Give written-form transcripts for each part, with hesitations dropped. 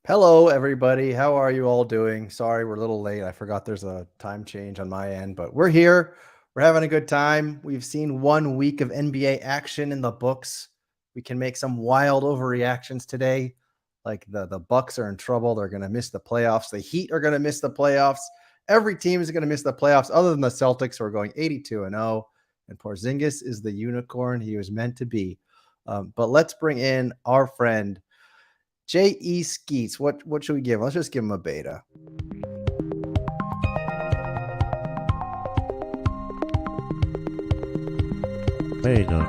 Hello, everybody. How are you all doing? Sorry, we're a little late. I forgot there's a time change on my end, but we're here. We're having a good time. We've seen 1 week of NBA action in the books. We can make some wild overreactions today. Like the Bucks are in trouble. They're going to miss the playoffs. The Heat are going to miss the playoffs. Every team is going to miss the playoffs other than the Celtics, who are going 82-0. And Porzingis is the unicorn he was meant to be. But let's bring in our friend, J.E. Skeets. What should we give him? Let's just give him a beta. Beta.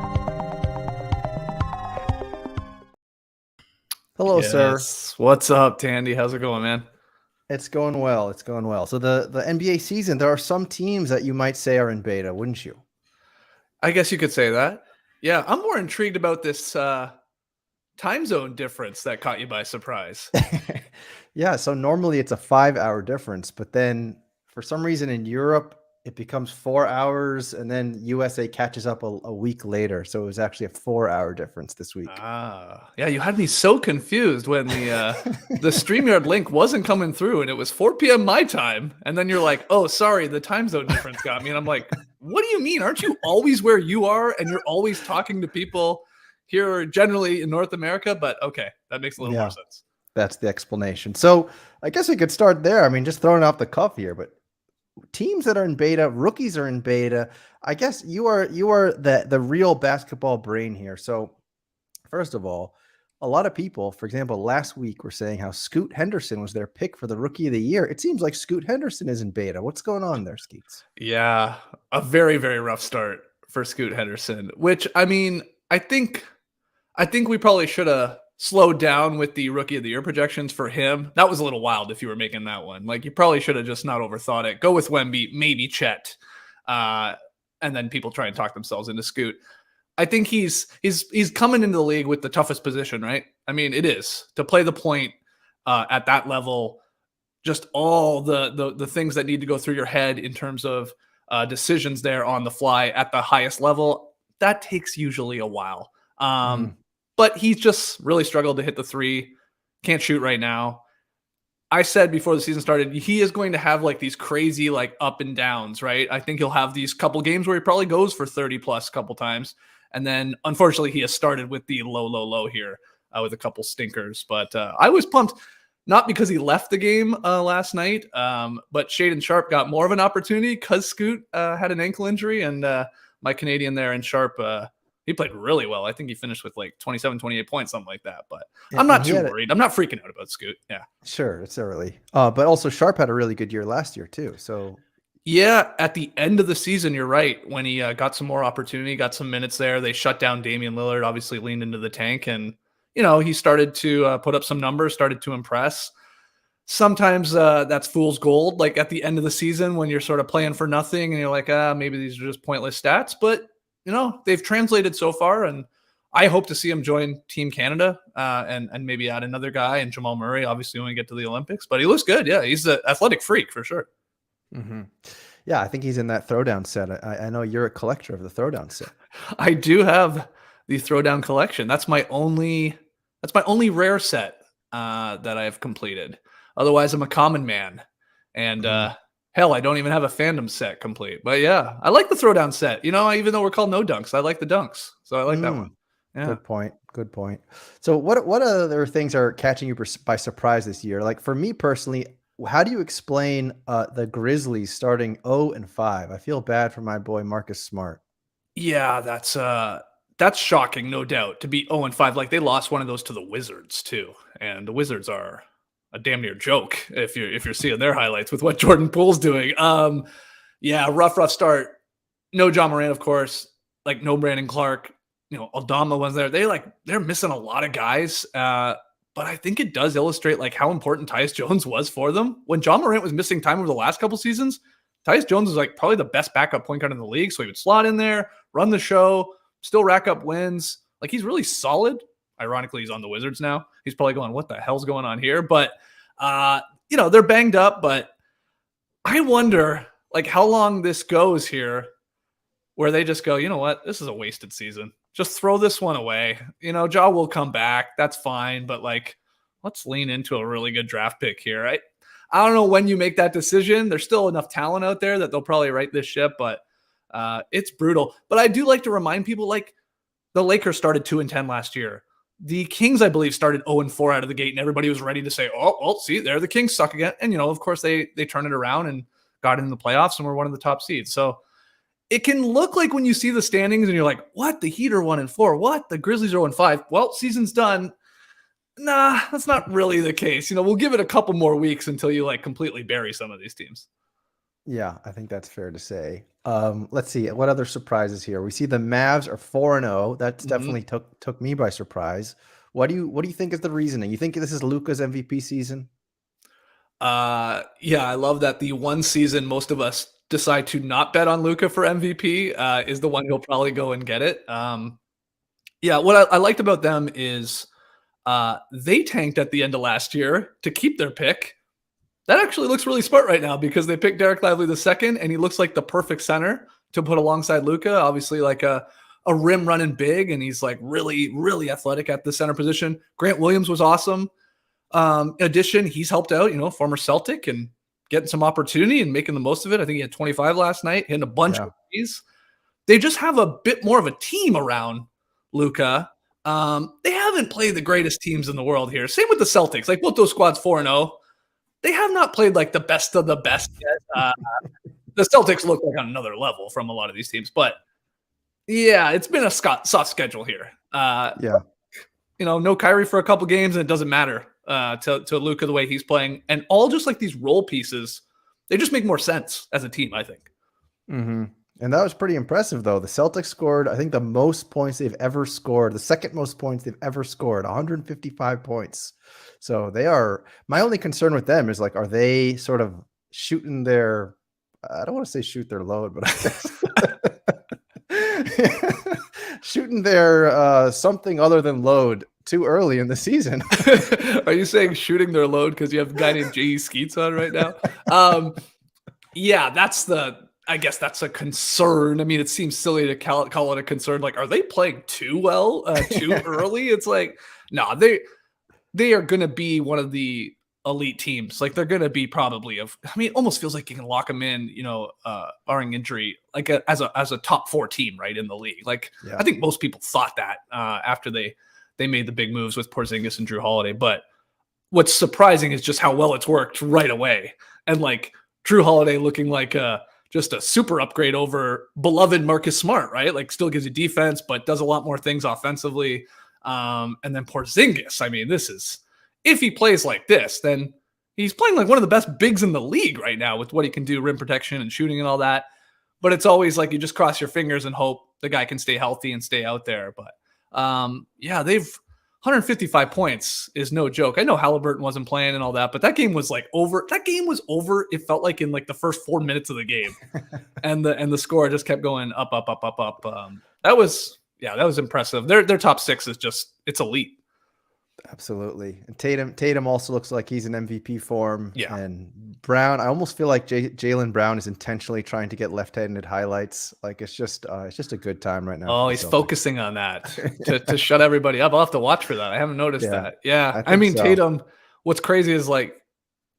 Hello, sir. What's up, Tandy? How's it going, man? It's going well. It's going well. So the NBA season, there are some teams that you might say are in beta, wouldn't you? I guess you could say that. Yeah, I'm more intrigued about this time zone difference that caught you by surprise. Yeah, so normally it's a 5-hour difference, but then for some reason in Europe it becomes 4 hours, and then USA catches up a week later. So it was actually a 4-hour difference this week. Yeah, you had me so confused when the StreamYard link wasn't coming through, and it was 4 p.m. my time, and then you're like, "Oh, sorry, the time zone difference got me," and I'm like, "What do you mean? Aren't you always where you are, and you're always talking to people here, generally in North America?" But okay, that makes a little more sense. That's the explanation. So I guess we could start there. I mean, just throwing off the cuff here, but teams that are in beta, rookies are in beta. I guess you are the real basketball brain here. So first of all, a lot of people, for example, last week were saying how Scoot Henderson was their pick for the rookie of the year. It seems like Scoot Henderson is in beta. What's going on there, Skeets? Yeah, a very, very rough start for Scoot Henderson, which, I mean, I think we probably should have slowed down with the rookie of the year projections for him. That was a little wild if you were making that one. Like, you probably should have just not overthought it. Go with Wemby, maybe Chet, and then people try and talk themselves into Scoot. I think he's coming into the league with the toughest position, right? I mean, it is to play the point at that level. Just all the things that need to go through your head in terms of decisions there on the fly at the highest level. That takes usually a while. But he's just really struggled to hit the three. Can't shoot right now. I said before the season started, he is going to have like these crazy like up and downs, right? I think he'll have these couple games where he probably goes for 30 plus a couple times. And then unfortunately he has started with the low here with a couple stinkers. But I was pumped, not because he left the game last night, but Shaedon Sharpe got more of an opportunity because Scoot had an ankle injury, and my Canadian there in Sharpe, he played really well. I think he finished with like 27, 28 points, something like that. But I'm not too worried. I'm not freaking out about Scoot. Yeah. Sure, it's early. But also Sharpe had a really good year last year too. So yeah, at the end of the season, you're right. When he got some more opportunity, got some minutes there, they shut down Damian Lillard, obviously leaned into the tank, and he started to put up some numbers, started to impress. Sometimes that's fool's gold, like at the end of the season when you're sort of playing for nothing and you're like, maybe these are just pointless stats. But, they've translated so far, and I hope to see him join Team Canada and maybe add another guy, and Jamal Murray, obviously, when we get to the Olympics. But he looks good. Yeah, he's an athletic freak for sure. Mm-hmm. Yeah, I think he's in that throwdown set. I know you're a collector of the throwdown set. I do have the throwdown collection. That's my only rare set that I've completed. Otherwise, I'm a common man. And hell, I don't even have a fandom set complete. But yeah, I like the throwdown set. Even though we're called No Dunks, I like the dunks. So I like that one. Yeah. Good point. Good point. So what other things are catching you by surprise this year? Like for me personally, how do you explain the Grizzlies starting 0-5? I feel bad for my boy Marcus Smart. Yeah, that's shocking, no doubt, to be 0-5. Like they lost one of those to the Wizards too, and the Wizards are a damn near joke if you're seeing their highlights with what Jordan Poole's doing. Yeah, rough start. No John Morant, of course. Like no Brandon Clark. Aldama was there. They're missing a lot of guys. But I think it does illustrate like how important Tyus Jones was for them. When John Morant was missing time over the last couple seasons, Tyus Jones was like probably the best backup point guard in the league. So he would slot in there, run the show, still rack up wins. Like he's really solid. Ironically, he's on the Wizards now. He's probably going, what the hell's going on here? But, they're banged up. But I wonder like how long this goes here where they just go, you know what? This is a wasted season. Just throw this one away. Ja will come back. That's fine. But like, let's lean into a really good draft pick here. I don't know when you make that decision. There's still enough talent out there that they'll probably right this ship, but it's brutal. But I do like to remind people, like the Lakers started 2-10 last year. The Kings, I believe, started 0-4 out of the gate, and everybody was ready to say, oh, well, see, there the Kings suck again. And, of course, they turned it around and got into the playoffs and were one of the top seeds. So it can look like when you see the standings and you're like, what? The Heat are 1-4. What? The Grizzlies are 0-5. Well, season's done. Nah, that's not really the case. We'll give it a couple more weeks until you like completely bury some of these teams. Yeah, I think that's fair to say. Let's see what other surprises here. We see the Mavs are 4-0. That's definitely took me by surprise. What do you think is the reasoning? You think this is Luka's MVP season? Yeah, I love that the one season most of us decide to not bet on Luka for MVP is the one who'll probably go and get it. Yeah, what I liked about them is they tanked at the end of last year to keep their pick. That actually looks really smart right now because they picked Derek Lively the second, and he looks like the perfect center to put alongside Luka. Obviously, like a rim running big, and he's like really, really athletic at the center position. Grant Williams was awesome. In addition, he's helped out, former Celtic, and getting some opportunity and making the most of it. I think he had 25 last night, hitting a bunch of threes. They just have a bit more of a team around Luka. They haven't played the greatest teams in the world here. Same with the Celtics. Like both those squads 4-0. They have not played like the best of the best yet. The Celtics look like on another level from a lot of these teams. But yeah, it's been a soft schedule here. No Kyrie for a couple games, and it doesn't matter to Luka the way he's playing. And all just like these role pieces, they just make more sense as a team, I think. Mm-hmm. And that was pretty impressive, though. The Celtics scored, I think, the most points they've ever scored, the second most points they've ever scored, 155 points. So they are, my only concern with them is like, are they sort of shooting their, I don't want to say shoot their load, but I guess shooting their something other than load too early in the season. Are you saying shooting their load because you have a guy named J.E. Skeets on right now? Yeah, I guess that's a concern. I mean, it seems silly to call it a concern. Like, are they playing too well, too early? It's like, no, they are going to be one of the elite teams. Like, they're going to be probably it almost feels like you can lock them in, barring injury, like as a top 4 team, right, in the league. Like, yeah. I think most people thought that after they made the big moves with Porzingis and Drew Holiday. But what's surprising is just how well it's worked right away. And like Drew Holiday looking like just a super upgrade over beloved Marcus Smart, right? Like still gives you defense, but does a lot more things offensively. And then Porzingis, I mean, if he plays like this, then he's playing like one of the best bigs in the league right now with what he can do, rim protection and shooting and all that. But it's always like you just cross your fingers and hope the guy can stay healthy and stay out there. But yeah, they've 155 points is no joke. I know Halliburton wasn't playing and all that, but that game was like over. That game was over. It felt like in like the first 4 minutes of the game, and the score just kept going up, up, up, up, up. That was impressive. Their top six is just, it's elite. Absolutely. And Tatum also looks like he's in MVP form. Yeah. And Brown, I almost feel like Jaylen Brown is intentionally trying to get left-handed highlights. Like it's just a good time right now. Oh, he's focusing on that to shut everybody up. I'll have to watch for that. I haven't noticed that. Yeah. I mean, so. Tatum, what's crazy is like,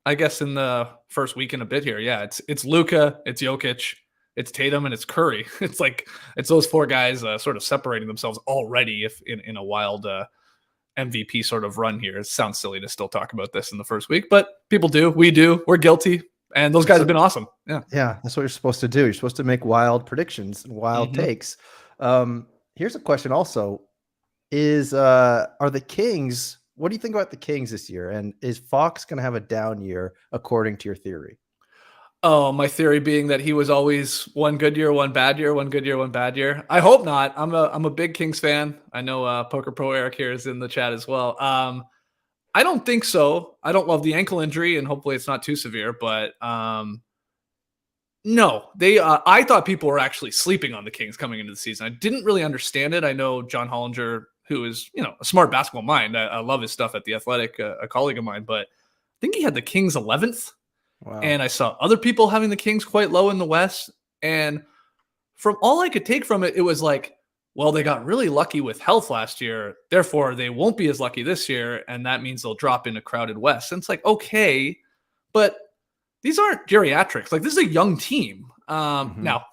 I guess in the first week and a bit here, yeah, it's Luka, it's Jokic, it's Tatum, and it's Curry. It's like, it's those four guys sort of separating themselves already if in a wild MVP sort of run here. It sounds silly to still talk about this in the first week, but people do. We do. We're guilty. And those guys have been awesome. Yeah. Yeah. That's what you're supposed to do. You're supposed to make wild predictions and wild takes. Here's a question also are the Kings, what do you think about the Kings this year? And is Fox going to have a down year according to your theory? Oh, my theory being that he was always one good year, one bad year, one good year, one bad year. I hope not. I'm a big Kings fan. I know Poker Pro Eric here is in the chat as well. I don't think so. I don't love the ankle injury, and hopefully it's not too severe. But no, I thought people were actually sleeping on the Kings coming into the season. I didn't really understand it. I know John Hollinger, who is a smart basketball mind. I love his stuff at The Athletic, a colleague of mine. But I think he had the Kings 11th. Wow. And I saw other people having the Kings quite low in the West. And from all I could take from it, it was like, well, they got really lucky with health last year. Therefore, they won't be as lucky this year. And that means they'll drop in a crowded West. And it's like, okay, but these aren't geriatrics. Like, this is a young team. Now,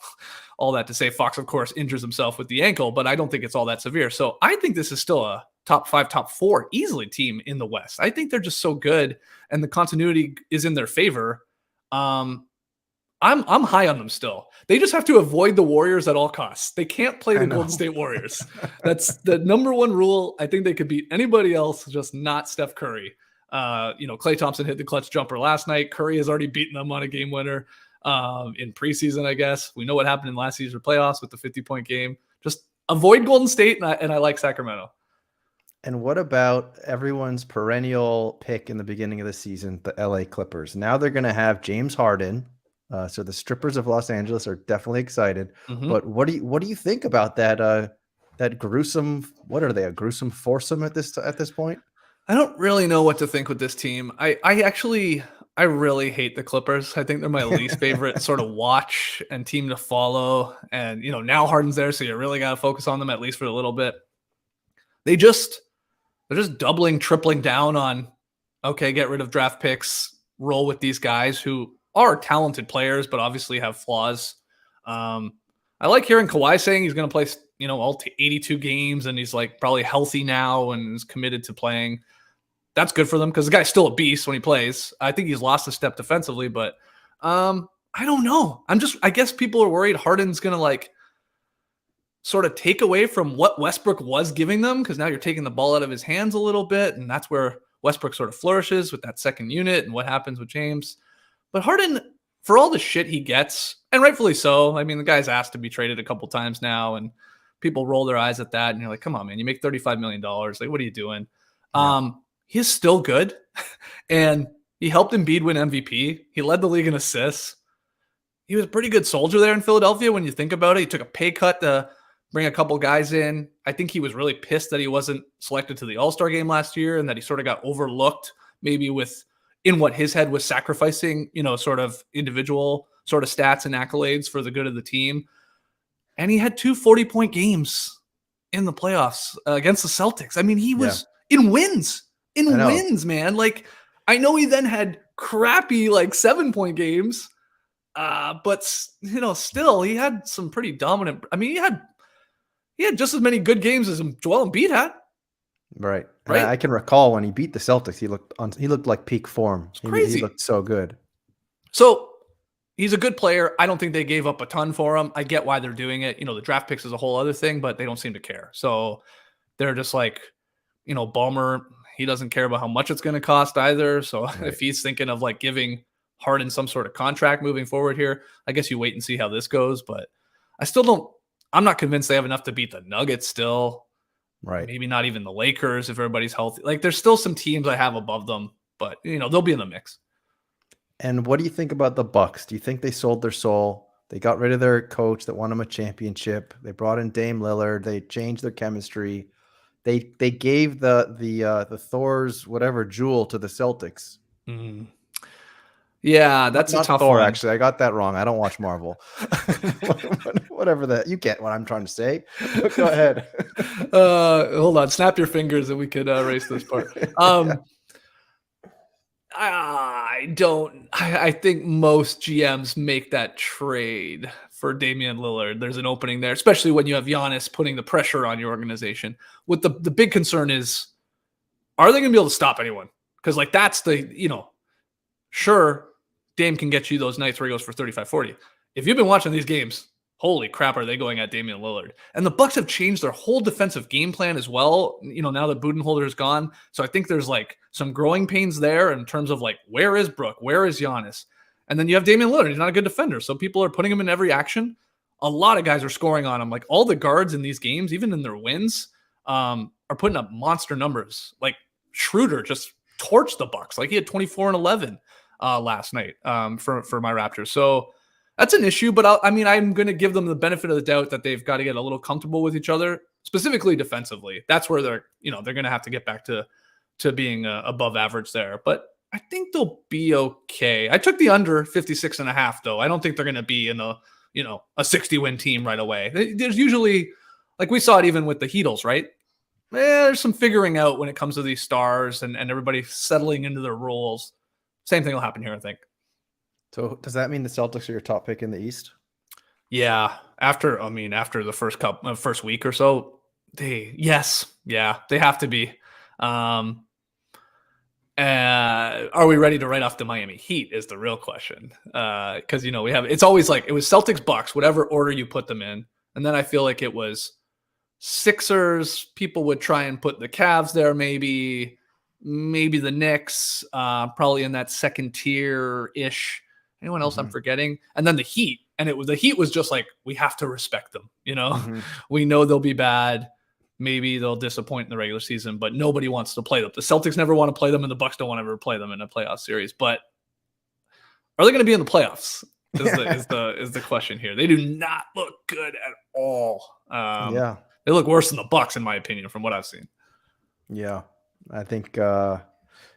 all that to say, Fox, of course, injures himself with the ankle, but I don't think it's all that severe. So I think this is still a top 5, top 4 easily team in the West. I think they're just so good, and the continuity is in their favor. I'm high on them still. They just have to avoid the Warriors at all costs. They can't play the Golden State Warriors. That's the number one rule. I think they could beat anybody else, just not Steph Curry. Klay Thompson hit the clutch jumper last night. Curry has already beaten them on a game winner in preseason, I guess. We know what happened in last season's playoffs with the 50-point game. Just avoid Golden State, and I like Sacramento. And what about everyone's perennial pick in the beginning of the season, the LA Clippers? Now they're going to have James Harden. So the strippers of Los Angeles are definitely excited. But what do you think about that gruesome? What are they? A gruesome foursome at this point? I don't really know what to think with this team. I really hate the Clippers. I think they're my least favorite sort of watch and team to follow. And now Harden's there, so you really got to focus on them at least for a little bit. They're just doubling, tripling down on, okay, get rid of draft picks, roll with these guys who are talented players, but obviously have flaws. I like hearing Kawhi saying he's going to play, all 82 games, and he's like probably healthy now and is committed to playing. That's good for them because the guy's still a beast when he plays. I think he's lost a step defensively, but I don't know. I guess people are worried Harden's going to sort of take away from what Westbrook was giving them, because now you're taking the ball out of his hands a little bit, and that's where Westbrook sort of flourishes with that second unit and what happens with James. But Harden, for all the shit he gets, and rightfully so, I mean, the guy's asked to be traded a couple times now, and people roll their eyes at that, and you're like, come on, man, you make $35 million. Like, what are you doing? Yeah. He is still good, and he helped Embiid win MVP. He led the league in assists. He was a pretty good soldier there in Philadelphia when you think about it. He took a pay cut to bring a couple guys in. I think he was really pissed that he wasn't selected to the All-Star game last year and that he sort of got overlooked maybe in what his head was sacrificing, sort of individual sort of stats and accolades for the good of the team. And he had 2 40-point games in the playoffs against the Celtics. I mean, he was in wins, man. Like, I know he then had crappy 7-point games, but still he had some pretty dominant. I mean, he had just as many good games as Joel Embiid had. Right. I can recall when he beat the Celtics, he looked like peak form. Crazy. He looked so good. So he's a good player. I don't think they gave up a ton for him. I get why they're doing it. The draft picks is a whole other thing, but they don't seem to care. So they're just like, Ballmer, he doesn't care about how much it's going to cost either. So if he's thinking of giving Harden some sort of contract moving forward here, I guess you wait and see how this goes. But I'm not convinced they have enough to beat the Nuggets still. Right. Maybe not even the Lakers if everybody's healthy. Like there's still some teams I have above them, but they'll be in the mix. And what do you think about the Bucks? Do you think they sold their soul? They got rid of their coach that won them a championship. They brought in Dame Lillard. They changed their chemistry. They gave the Thor's whatever jewel to the Celtics. Mm. Yeah, that's Not a tough Thor, one. actually. I got that wrong. I don't watch Marvel. Whatever that you get what I'm trying to say. Go ahead. Hold on, snap your fingers and we could erase this part. I think most GMs make that trade for Damian Lillard. There's an opening there, especially when you have Giannis putting the pressure on your organization. What the big concern is, are they going to be able to stop anyone? Because like that's sure, Dame can get you those nights where he goes for 35, 40. If you've been watching these games, holy crap, are they going at Damian Lillard? And the Bucks have changed their whole defensive game plan as well, now that Budenholzer is gone. So I think there's like some growing pains there in terms of like, where is Brook? Where is Giannis? And then you have Damian Lillard. He's not a good defender. So people are putting him in every action. A lot of guys are scoring on him. Like all the guards in these games, even in their wins, are putting up monster numbers. Like Schroeder just torched the Bucks. Like he had 24 and 11 last night for my Raptors. So that's an issue, but I'm going to give them the benefit of the doubt that they've got to get a little comfortable with each other, specifically defensively. That's where they're going to have to get back to being above average there. But I think they'll be okay. I took the under 56.5 though. I don't think they're going to be in a 60-win team right away. There's usually, like we saw it even with the Heatles, right? There's some figuring out when it comes to these stars and everybody settling into their roles. Same thing will happen here, I think. So does that mean the Celtics are your top pick in the East? Yeah. After the first week or so, they have to be. Are we ready to write off the Miami Heat is the real question. Because it's always like it was Celtics Bucks, whatever order you put them in. And then I feel like it was Sixers. People would try and put the Cavs there, maybe the Knicks, probably in that second tier-ish. Anyone else I'm forgetting? And then the Heat. And the Heat was just like, we have to respect them. We know they'll be bad. Maybe they'll disappoint in the regular season, but nobody wants to play them. The Celtics never want to play them, and the Bucks don't want to ever play them in a playoff series. But are they going to be in the playoffs? Is the question here. They do not look good at all. They look worse than the Bucks, in my opinion, from what I've seen. Yeah, I think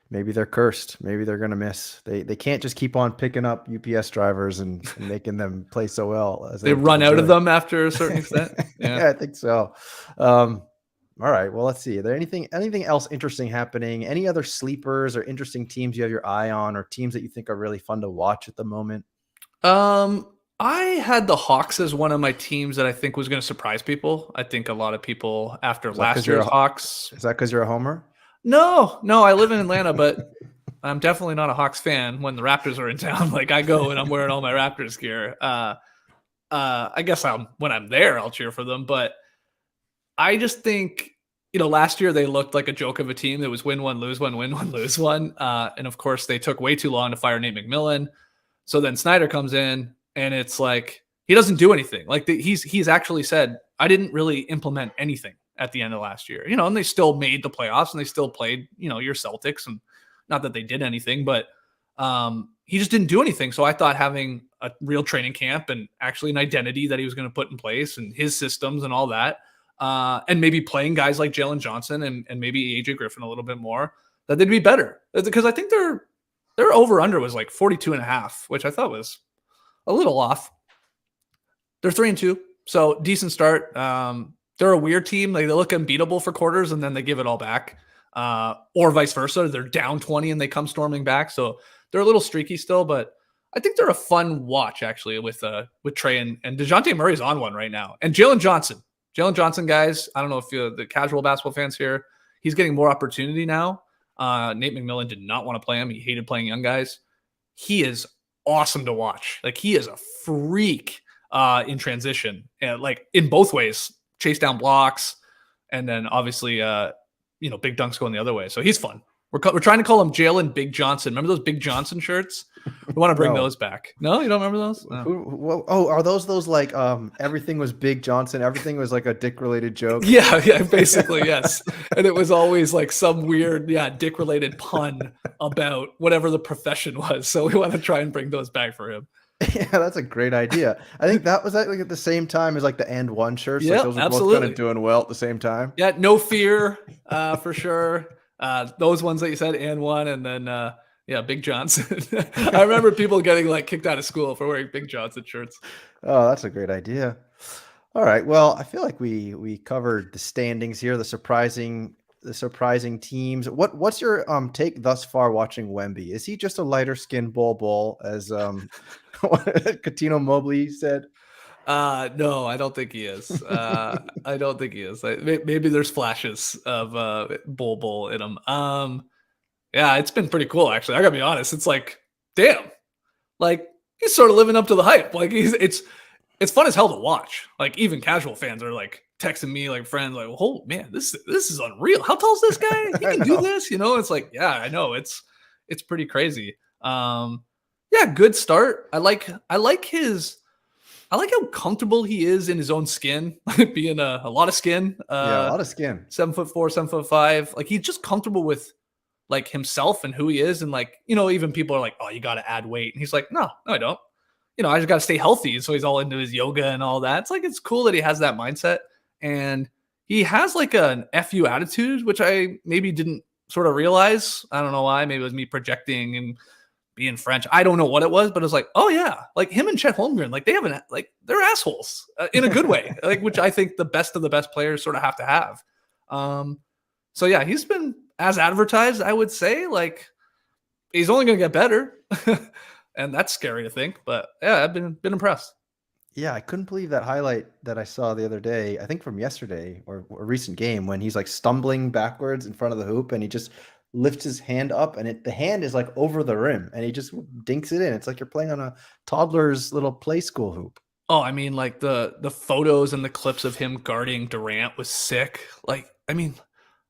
maybe they're cursed. Maybe they're going to miss. They can't just keep on picking up UPS drivers and making them play so well. As they run out of them after a certain extent. Yeah, I think so. All right. Well, let's see. Are there anything else interesting happening? Any other sleepers or interesting teams you have your eye on, or teams that you think are really fun to watch at the moment? I had the Hawks as one of my teams that I think was going to surprise people. I think a lot of people after last year's Hawks. Is that because you're a homer? No, I live in Atlanta, but I'm definitely not a Hawks fan when the Raptors are in town. Like I go and I'm wearing all my Raptors gear. I guess when I'm there, I'll cheer for them. But I just think, last year they looked like a joke of a team that was win one, lose one, win one, lose one. And of course they took way too long to fire Nate McMillan. So then Snyder comes in and it's like, he doesn't do anything. Like he's actually said, I didn't really implement anything at the end of last year, and they still made the playoffs and they still played, your Celtics, and not that they did anything, but he just didn't do anything. So I thought having a real training camp and actually an identity that he was going to put in place and his systems and all that, and maybe playing guys like Jalen Johnson and maybe AJ Griffin a little bit more, that they'd be better. Because I think their over-under was like 42.5, which I thought was a little off. They're 3-2, so decent start. They're a weird team. They look unbeatable for quarters and then they give it all back, or vice versa. They're down 20 and they come storming back. So they're a little streaky still, but I think they're a fun watch actually with Trey and DeJounte Murray's on one right now. And Jalen Johnson, guys, I don't know if you're the casual basketball fans here, he's getting more opportunity now. Nate McMillan did not want to play him. He hated playing young guys. He is awesome to watch. Like he is a freak in transition, and like in both ways, chase down blocks, and then obviously, big dunks going the other way. So he's fun. We're trying to call him Jalen Big Johnson. Remember those Big Johnson shirts? We want to bring No. those back. No, you don't remember those? No. Oh, are those like everything was Big Johnson? Everything was like a dick related joke. Yeah, basically, yes. And it was always like some weird, dick related pun about whatever the profession was. So we want to try and bring those back for him. Yeah, that's a great idea. I think that was like at the same time as like the And One shirts. Like Yeah, those were both kind absolutely. of doing well at the same time. Yeah, no fear, for sure. Those ones that you said, and one, and then Big Johnson. I remember people getting like kicked out of school for wearing Big Johnson shirts. Oh, that's a great idea. All right. Well, I feel like we covered the standings here, the surprising teams. What's your take thus far watching Wemby? Is he just a lighter skinned bull as Katino Mobley said? No, I don't think he is. I don't think he is. Maybe there's flashes of bull in him. Yeah, it's been pretty cool actually. I gotta be honest. It's like, damn, like he's sort of living up to the hype. Like it's fun as hell to watch. Like even casual fans are like texting me, like friends, like, "Oh man, this is unreal. How tall is this guy? He can do this." You know, it's like, yeah, I know. It's pretty crazy. Yeah, good start. I like how comfortable he is in his own skin, being a lot of skin. Yeah, a lot of skin. 7'4", 7'5". Like he's just comfortable with like himself and who he is, and like even people are like, "Oh, you got to add weight," and he's like, "No, I don't. I just got to stay healthy." So he's all into his yoga and all that. It's like it's cool that he has that mindset, and he has like an FU attitude, which I maybe didn't sort of realize. I don't know why. Maybe it was me projecting and being French. I don't know what it was, but it was like, oh yeah, like him and Chet Holmgren, like they have they're assholes in a good way, like which I think the best of the best players sort of have to have. So yeah, he's been as advertised. I would say like he's only going to get better, and that's scary to think. But yeah, I've been impressed. Yeah, I couldn't believe that highlight that I saw the other day, I think from yesterday or a recent game, when he's like stumbling backwards in front of the hoop and he just lifts his hand up and the hand is like over the rim and he just dinks it in. It's like you're playing on a toddler's little play school hoop. Oh, I mean, like the photos and the clips of him guarding Durant was sick. Like, I mean,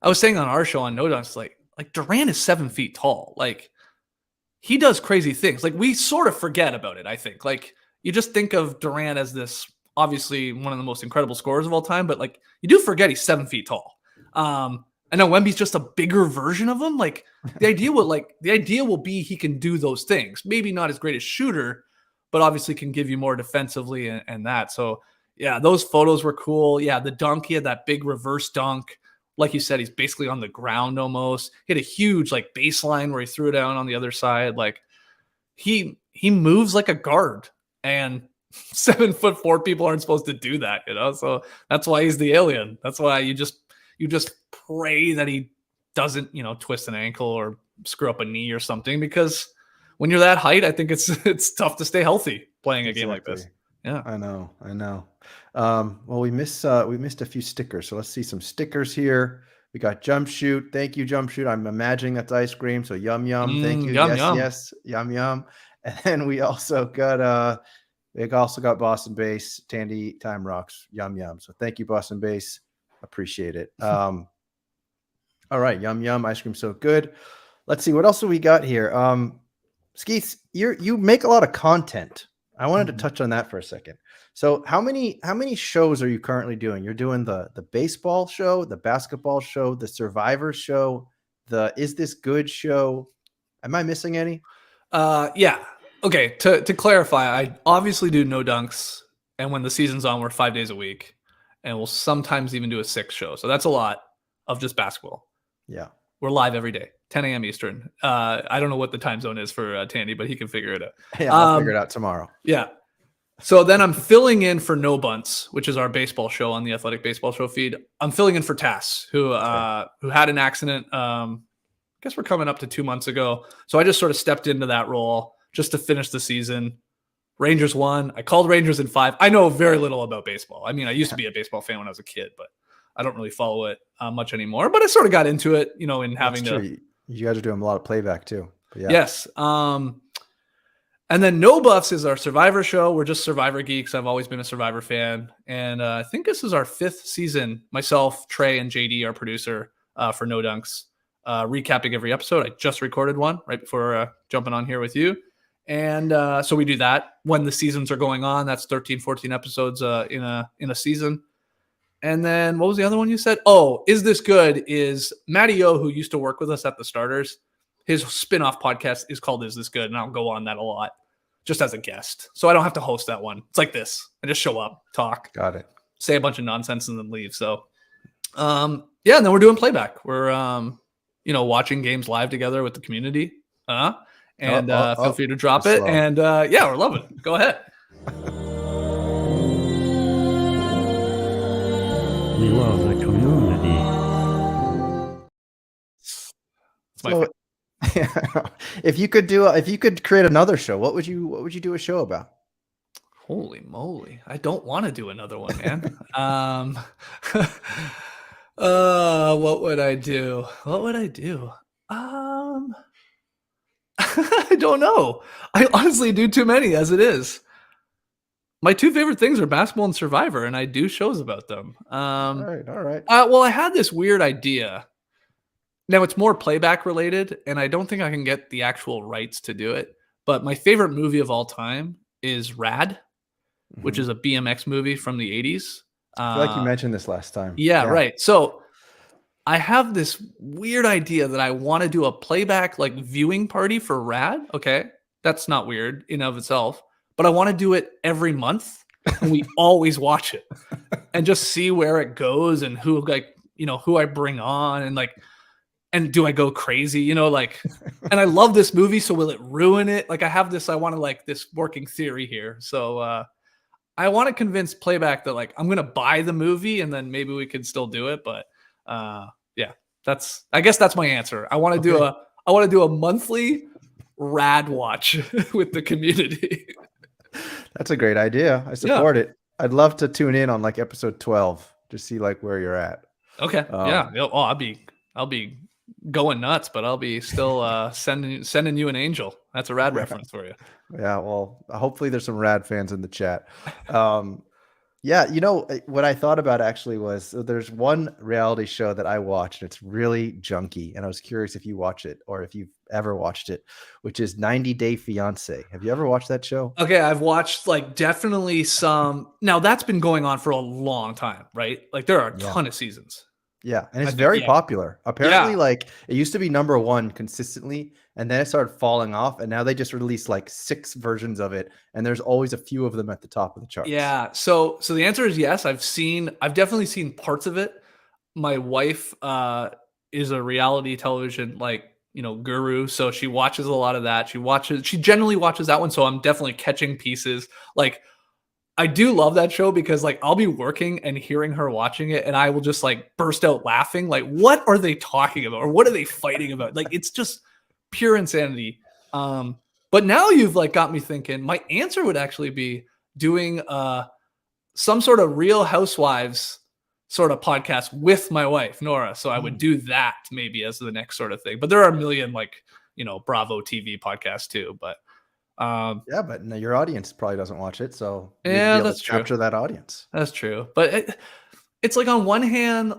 I was saying on our show on No Dunks, like Durant is 7 feet tall. Like he does crazy things. Like we sort of forget about it, I think. Like you just think of Durant as this obviously one of the most incredible scorers of all time, but like you do forget he's 7 feet tall. I know Wemby's just a bigger version of him. Like the idea will be he can do those things. Maybe not as great a shooter, but obviously can give you more defensively and that. So yeah, those photos were cool. Yeah, the dunk, he had that big reverse dunk. Like you said, he's basically on the ground almost. He had a huge like baseline where he threw it down on the other side. Like he moves like a guard, and 7'4" people aren't supposed to do that, So that's why he's the alien. That's why you just pray that he doesn't, twist an ankle or screw up a knee or something, because when you're that height, I think it's tough to stay healthy playing a game like this. Yeah, I know. Well, we missed a few stickers, so let's see some stickers here. We got Jump Shoot. Thank you, Jump Shoot. I'm imagining that's ice cream, so yum yum. Thank you. Yes, yum yum. And then we also got Boston Base. Tandy Time Rocks. Yum yum. So thank you, Boston Base. Appreciate it. All right, yum yum. Ice cream so good. Let's see what else do we got here. Skeets, you make a lot of content. I wanted to touch on that for a second. So how many shows are you currently doing? You're doing the baseball show, the basketball show, the Survivor show, the Is This Good show. Am I missing any? Yeah. Okay. To clarify, I obviously do No Dunks, and when the season's on, we're 5 days a week, and we'll sometimes even do a 6 show. So that's a lot of just basketball. Yeah. We're live every day, 10 a.m. Eastern. I don't know what the time zone is for Tandy, but he can figure it out. Yeah, I'll figure it out tomorrow. Yeah. So then I'm filling in for No Bunts, which is our baseball show on the Athletic Baseball Show feed. I'm filling in for Tass, who had an accident. I guess we're coming up to 2 months ago. So I just sort of stepped into that role just to finish the season. Rangers won. I called Rangers in 5. I know very little about baseball. I mean, I used to be a baseball fan when I was a kid, but I don't really follow it much anymore. But I sort of got into it, in having to. You guys are doing a lot of playback too. But yeah. Yes. And then No Buffs is our Survivor show. We're just Survivor geeks. I've always been a Survivor fan. And I think this is our 5th season. Myself, Trey, and JD, our producer for No Dunks, recapping every episode. I just recorded one right before jumping on here with you. And so we do that when the seasons are going on. That's 13, 14 episodes in a season. And then what was the other one you said? Oh, Is This Good? Is Matty O, who used to work with us at the Starters. His spin-off podcast is called Is This Good? And I'll go on that a lot just as a guest. So I don't have to host that one. It's like this. I just show up, talk. Got it. Say a bunch of nonsense and then leave. So yeah, and then we're doing playback. We're watching games live together with the community. Feel free to drop it. Slow. And yeah, we're loving it. Go ahead. We love the community. So, if you could create another show, what would you do a show about? Holy moly! I don't want to do another one, man. What would I do? I don't know. I honestly do too many as it is. My two favorite things are basketball and Survivor, and I do shows about them. All right. Well, I had this weird idea. Now, it's more playback related, and I don't think I can get the actual rights to do it. But my favorite movie of all time is Rad, which is a BMX movie from the 80s. I feel like you mentioned this last time. Yeah, right. So I have this weird idea that I want to do a playback like viewing party for Rad. Okay. That's not weird in of itself, but I want to do it every month and we always watch it and just see where it goes and who I bring on and do I go crazy, and I love this movie. So will it ruin it? Like I want to this working theory here. So, I want to convince playback that I'm going to buy the movie and then maybe we could still do it. But yeah, I guess that's my answer. I want to do a monthly Rad watch with the community. That's a great idea. I support it. I'd love to tune in on episode 12 to see where you're at. Okay. Yeah. Oh, I'll be going nuts, but I'll be still sending you an angel. That's a Rad reference for you. Yeah, well, hopefully there's some Rad fans in the chat. Yeah, what I thought about actually was there's one reality show that I watch and it's really junky, and I was curious if you watch it or if you've ever watched it, which is 90 Day Fiance. Have you ever watched that show? Okay, I've watched definitely some. Now that's been going on for a long time, right? There are a ton of seasons. Yeah, and it's very popular. Apparently, it used to be number one consistently, and then it started falling off, and now they just released 6 versions of it, and there's always a few of them at the top of the charts. Yeah, so the answer is yes. I've definitely seen parts of it. My wife is a reality television guru, so she watches a lot of that. She generally watches that one, so I'm definitely catching pieces. I do love that show because I'll be working and hearing her watching it and I will just burst out laughing. What are they talking about? Or what are they fighting about? It's just pure insanity. But now you've got me thinking my answer would actually be doing some sort of Real Housewives sort of podcast with my wife, Nora. So I would do that maybe as the next sort of thing. But there are a million Bravo TV podcasts too. But yeah, but your audience probably doesn't watch it, so yeah, that's true. Capture that audience. That's true, but it's on one hand,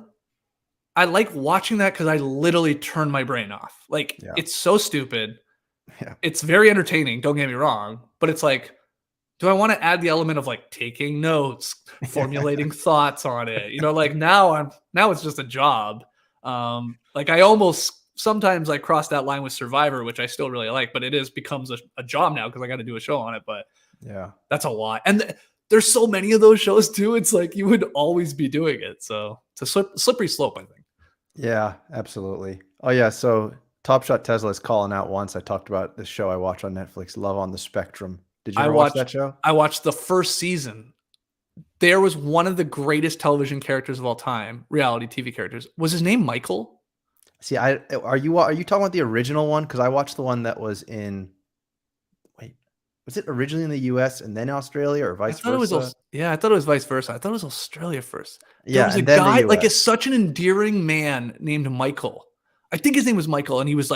I like watching that because I literally turn my brain off. It's so stupid. Yeah, it's very entertaining. Don't get me wrong, but it's do I want to add the element of taking notes, formulating thoughts on it? Now it's just a job. I almost. Sometimes I cross that line with Survivor, which I still really like, but it becomes a job now because I got to do a show on it. But yeah, that's a lot. And there's so many of those shows too. It's you would always be doing it. So it's a slippery slope, I think. Yeah, absolutely. Oh yeah. So Top Shot Tesla is calling out once. I talked about this show I watch on Netflix, Love on the Spectrum. Did you ever watch that show? I watched the first season. There was one of the greatest television characters of all time, reality TV characters. Was his name Michael? See, are you talking about the original one? Because I watched the one that was in. Wait, was it originally in the U.S. and then Australia, or vice versa? I thought it was vice versa. I thought it was Australia first. There was a guy it's such an endearing man named Michael. I think his name was Michael, and he was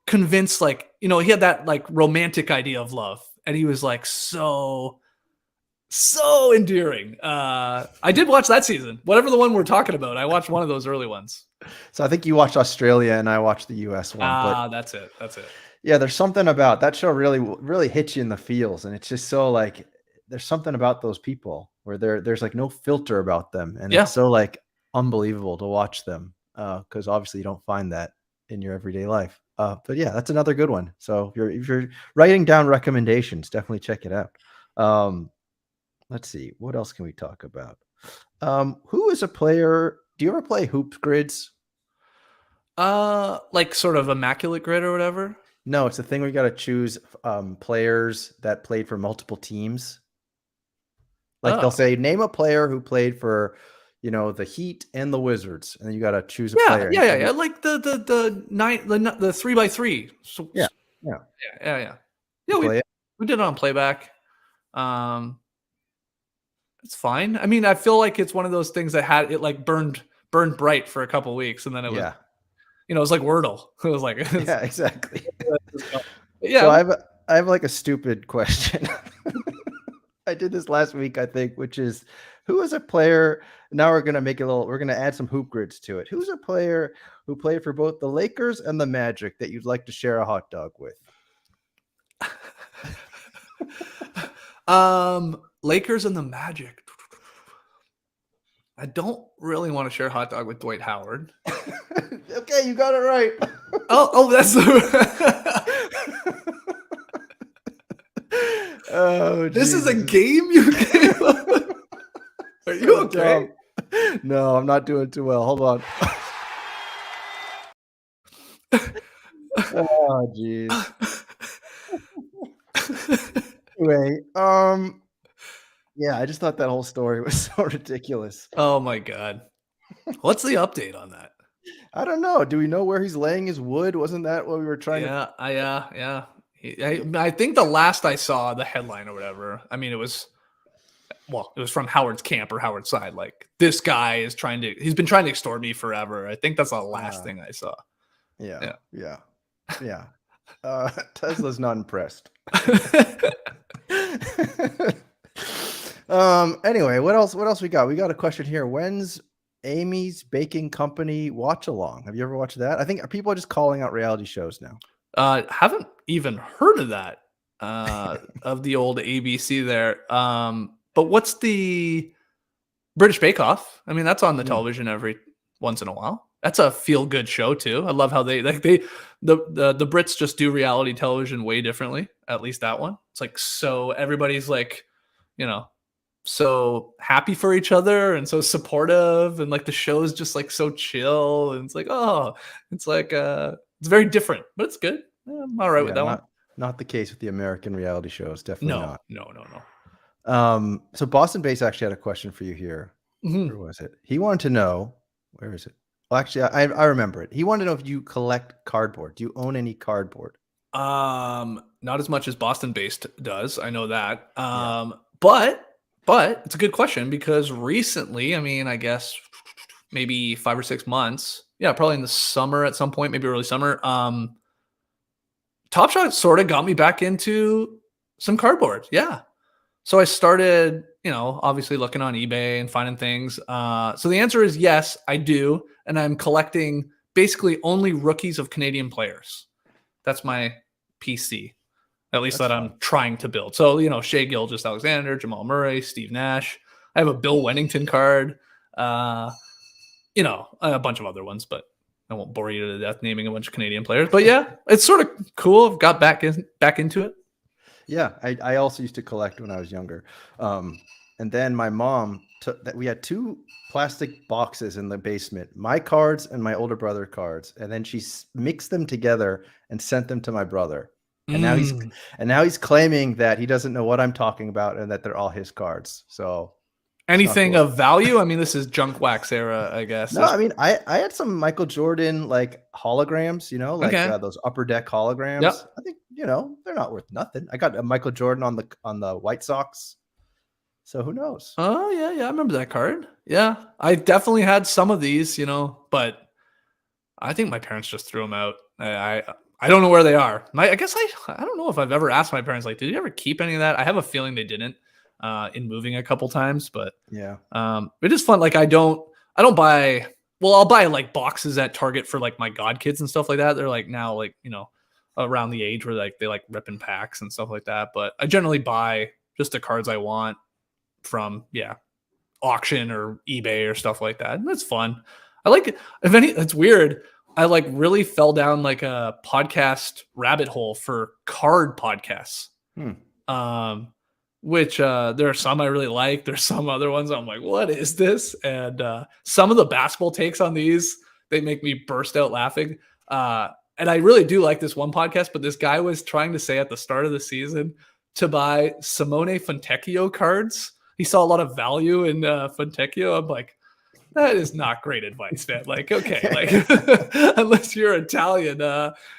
convinced, he had that romantic idea of love, and he was so endearing. I did watch that season. Whatever the one we're talking about, I watched one of those early ones. So I think you watched Australia and I watched the US one. That's it. Yeah, there's something about that show really hits you in the feels, and it's just so like there's something about those people where there's like no filter about them, and it's Yeah. so like unbelievable to watch them because obviously you don't find that in your everyday life. But yeah, that's another good one. So if you're writing down recommendations, definitely check it out. Um, let's see, what else can we talk about? Who is a player? Do you ever play hoops grids? Like sort of immaculate grid or whatever. No, it's a thing where you got to choose players that played for multiple teams. Like they'll Oh, say, name a player who played for, the Heat and the Wizards, and then you got to choose a yeah, player. yeah, yeah, yeah. Like the 3x3. So, Yeah, yeah. yeah. You Yeah, play it. we did it on playback. Um, it's fine. I mean, I feel like it's one of those things that had it like burned bright for a couple weeks, and then it was, Yeah, it was like Wordle. It was like, yeah, exactly. So yeah. I have like a stupid question. I did this last week, I think, which is who is a player? Now we're gonna add some hoop grids to it. Who's a player who played for both the Lakers and the Magic that you'd like to share a hot dog with? Lakers and the Magic. I don't really want to share a hot dog with Dwight Howard. Okay, you got it right. That's Oh, this is a Jesus. game you gave up? Are you So okay? dumb. No, I'm not doing too well. Hold on. Oh, jeez. Anyway, yeah, I just thought that whole story was so ridiculous. Oh my god. What's the update on that? I don't know. Do we know where he's laying his wood? Wasn't that what we were trying to? Yeah. I think the last I saw the headline or whatever. I mean, it was from Howard's camp or Howard's side. Like this guy he's been trying to extort me forever. I think that's the last thing I saw. Yeah, yeah. Tesla's not impressed. Anyway, what else we got? We got a question here. When's Amy's Baking Company watch along? Have you ever watched that? I think people are just calling out reality shows now. Haven't even heard of that of the old ABC there. But what's the British Bake Off? I mean, that's on the television every once in a while. That's a feel good show too. I love how the Brits just do reality television way differently. At least that one. It's like so everybody's like, so happy for each other and so supportive, and like the show is just like so chill, and it's like it's very different, but it's good. Yeah, I'm all right with that one. Not the case with the American reality shows. Definitely not. No. So Boston Base actually had a question for you here. Mhm. Where was it? He wanted to know, where is it? Well, actually, I remember it. He wanted to know if you collect cardboard. Do you own any cardboard? Not as much as Boston based does. I know that. Yeah. But it's a good question because recently, I mean, I guess maybe 5 or 6 months. Yeah, probably in the summer at some point, maybe early summer. Top Shot sort of got me back into some cardboard. Yeah. So I started, obviously looking on eBay and finding things. So the answer is yes, I do. And I'm collecting basically only rookies of Canadian players. That's my PC, at least That's that fun. I'm trying to build. So, Shea Gilgeous-Alexander, Jamal Murray, Steve Nash. I have a Bill Wennington card, a bunch of other ones, but I won't bore you to death naming a bunch of Canadian players. But yeah, it's sort of cool. I've got back into it. Yeah, I also used to collect when I was younger. And then my mom took that. We had 2 plastic boxes in the basement, my cards and my older brother cards. And then she mixed them together and sent them to my brother. And now he's claiming that he doesn't know what I'm talking about and that they're all his cards. So anything cool. of value? I mean, this is junk wax era, I guess. No, I mean, I had some Michael Jordan like holograms, Okay. Those upper deck holograms. Yep. I think they're not worth nothing. I got a Michael Jordan on the White Sox, so who knows? Oh yeah, I remember that card. Yeah, I definitely had some of these, but I think my parents just threw them out. I don't know where they are. I guess I don't know if I've ever asked my parents, like, did you ever keep any of that? I have a feeling they didn't in moving a couple times, but Yeah. It is fun. Like I don't buy, well, I'll buy like boxes at Target for like my god kids and stuff like that. They're like now like, around the age where like they like ripping packs and stuff like that. But I generally buy just the cards I want from auction or eBay or stuff like that. And that's fun. I like it. If any, it's weird. I like really fell down like a podcast rabbit hole for card podcasts. Which there are some I really like. There's some other ones I'm like, what is this? And some of the basketball takes on these, they make me burst out laughing. And I really do like this one podcast, but this guy was trying to say at the start of the season to buy Simone Fontecchio cards. He saw a lot of value in Fontecchio. I'm like, that is not great advice, man. Like, okay, like unless you're Italian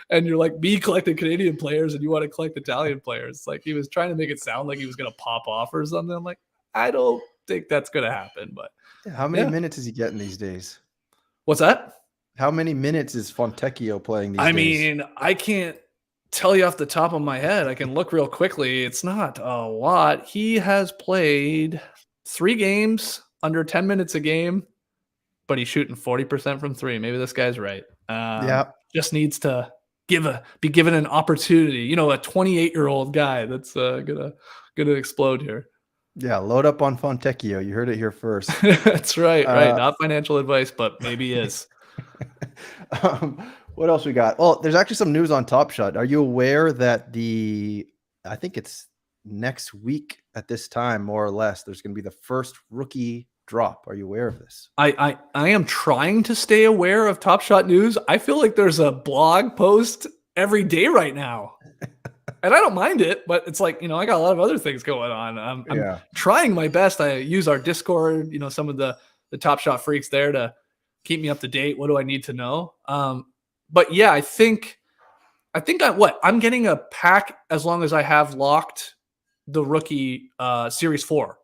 and you're like me collecting Canadian players and you want to collect Italian players. Like he was trying to make it sound like he was going to pop off or something. I'm like, I don't think that's going to happen. But how many minutes is he getting these days? What's that? How many minutes is Fontecchio playing these days? I mean, I can't tell you off the top of my head. I can look real quickly. It's not a lot. He has played 3 games under 10 minutes a game, but he's shooting 40% from 3. Maybe this guy's right. Just needs to be given an opportunity. You know, a 28-year-old guy that's gonna explode here. Yeah, load up on Fontecchio. You heard it here first. That's right. Right. Not financial advice, but maybe is. What else we got? Well, there's actually some news on Top Shot. Are you aware that I think it's next week at this time, more or less, there's going to be the first rookie drop. Are you aware of this? I am trying to stay aware of Top Shot news. I feel like there's a blog post every day right now. And I don't mind it, but it's like, I got a lot of other things going on. I'm trying my best. I use our Discord, some of the Top Shot freaks there to keep me up to date. What do I need to know? But yeah, I think I'm getting a pack as long as I have locked the rookie Series 4.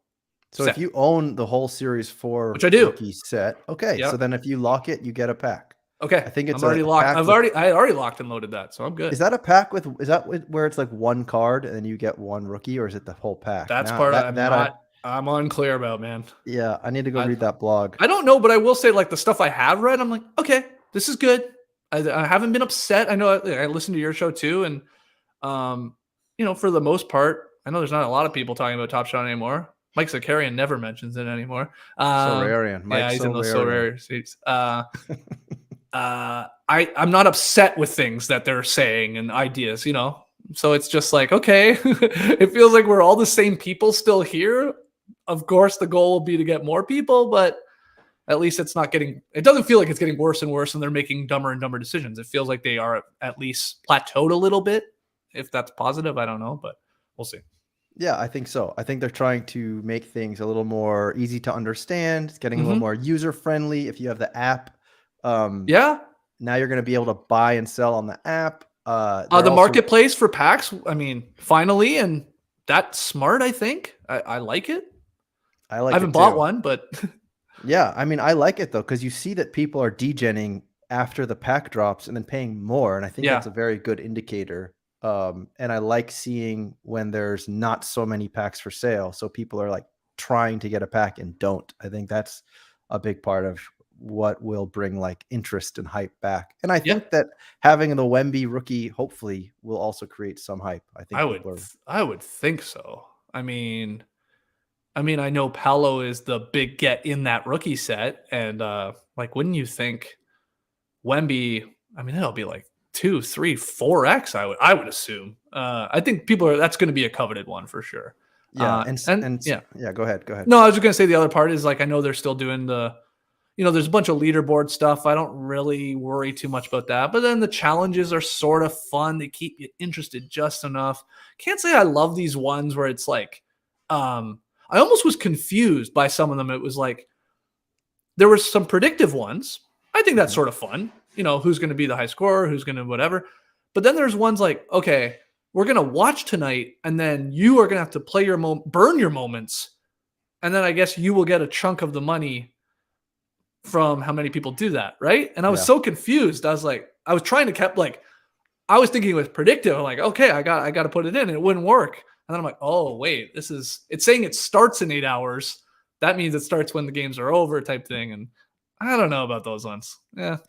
So set. If you own the whole Series 4 which I do. Rookie set, okay. Yep. So then if you lock it, you get a pack. Okay. I think it's already locked. I already locked and loaded that, so I'm good. Is that a pack where it's like one card and then you get one rookie, or is it the whole pack? That's I'm unclear about, man. Yeah, I need to go read that blog. I don't know, but I will say, like, the stuff I have read, I'm like, okay, this is good. I haven't been upset. I know I listen to your show too, and for the most part, I know there's not a lot of people talking about Top Shot anymore. Mike Zakarian never mentions it anymore. Sorarian. Yeah, he's in those Sorare seats. I'm not upset with things that they're saying and ideas, So it's just like, okay, it feels like we're all the same people still here. Of course, the goal will be to get more people, but at least it doesn't feel like it's getting worse and worse and they're making dumber and dumber decisions. It feels like they are at least plateaued a little bit. If that's positive, I don't know, but we'll see. Yeah, I think so. I think they're trying to make things a little more easy to understand. It's getting a little more user-friendly. If you have the app, now you're going to be able to buy and sell on the app. The marketplace for packs, I mean, finally, and that's smart, I think. I like it. I haven't bought one, but... Yeah, I mean, I like it, though, because you see that people are degenning after the pack drops and then paying more, and I think that's a very good indicator. And I like seeing when there's not so many packs for sale. So people are like trying to get a pack and don't. I think that's a big part of what will bring like interest and hype back. And I think that having the Wemby rookie hopefully will also create some hype. I would think so. I mean, I know Paolo is the big get in that rookie set. And wouldn't you think Wemby, that'll be like 2, 3, 4x. I would assume. I think that's going to be a coveted one for sure. Yeah, go ahead. No, I was just going to say the other part is like I know they're still doing there's a bunch of leaderboard stuff. I don't really worry too much about that. But then the challenges are sort of fun. They keep you interested just enough. Can't say I love these ones where it's like, I almost was confused by some of them. It was like there were some predictive ones. I think that's sort of fun. Who's going to be the high scorer, who's going to whatever. But then there's ones like, okay, we're going to watch tonight, and then you are going to have to play burn your moments. And then I guess you will get a chunk of the money from how many people do that, right? And I was so confused. I was trying to I was thinking it was predictive. I'm like, okay, I got to put it in, and it wouldn't work. And then I'm like, oh, wait, it's saying it starts in 8 hours. That means it starts when the games are over type thing. And I don't know about those ones. Yeah.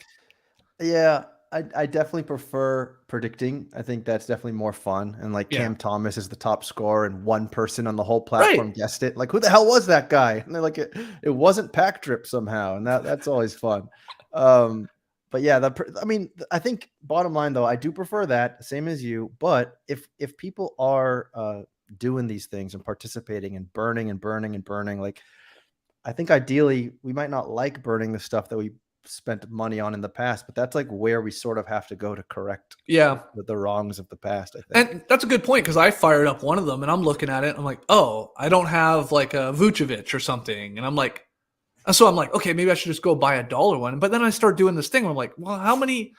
Yeah, I definitely prefer predicting. I think that's definitely more fun. And like Yeah. Cam Thomas is the top scorer, and one person on the whole Right. platform guessed it. Like, who the hell was that guy? And they're like, it wasn't Pack Drip somehow, and that's always fun. But yeah, I mean, I think bottom line though, I do prefer that, same as you. But if people are doing these things and participating and burning and burning and burning, like I think ideally we might not like burning the stuff that we spent money on in the past, but that's like where we sort of have to go to correct Yeah. the wrongs of the past, I think. And that's a good point because I fired up one of them and I'm looking at it. I'm like, oh, I don't have like a Vucevic or something. And I'm like, okay, maybe I should just go buy $1 one. But then I start doing this thing where I'm like, well, how many?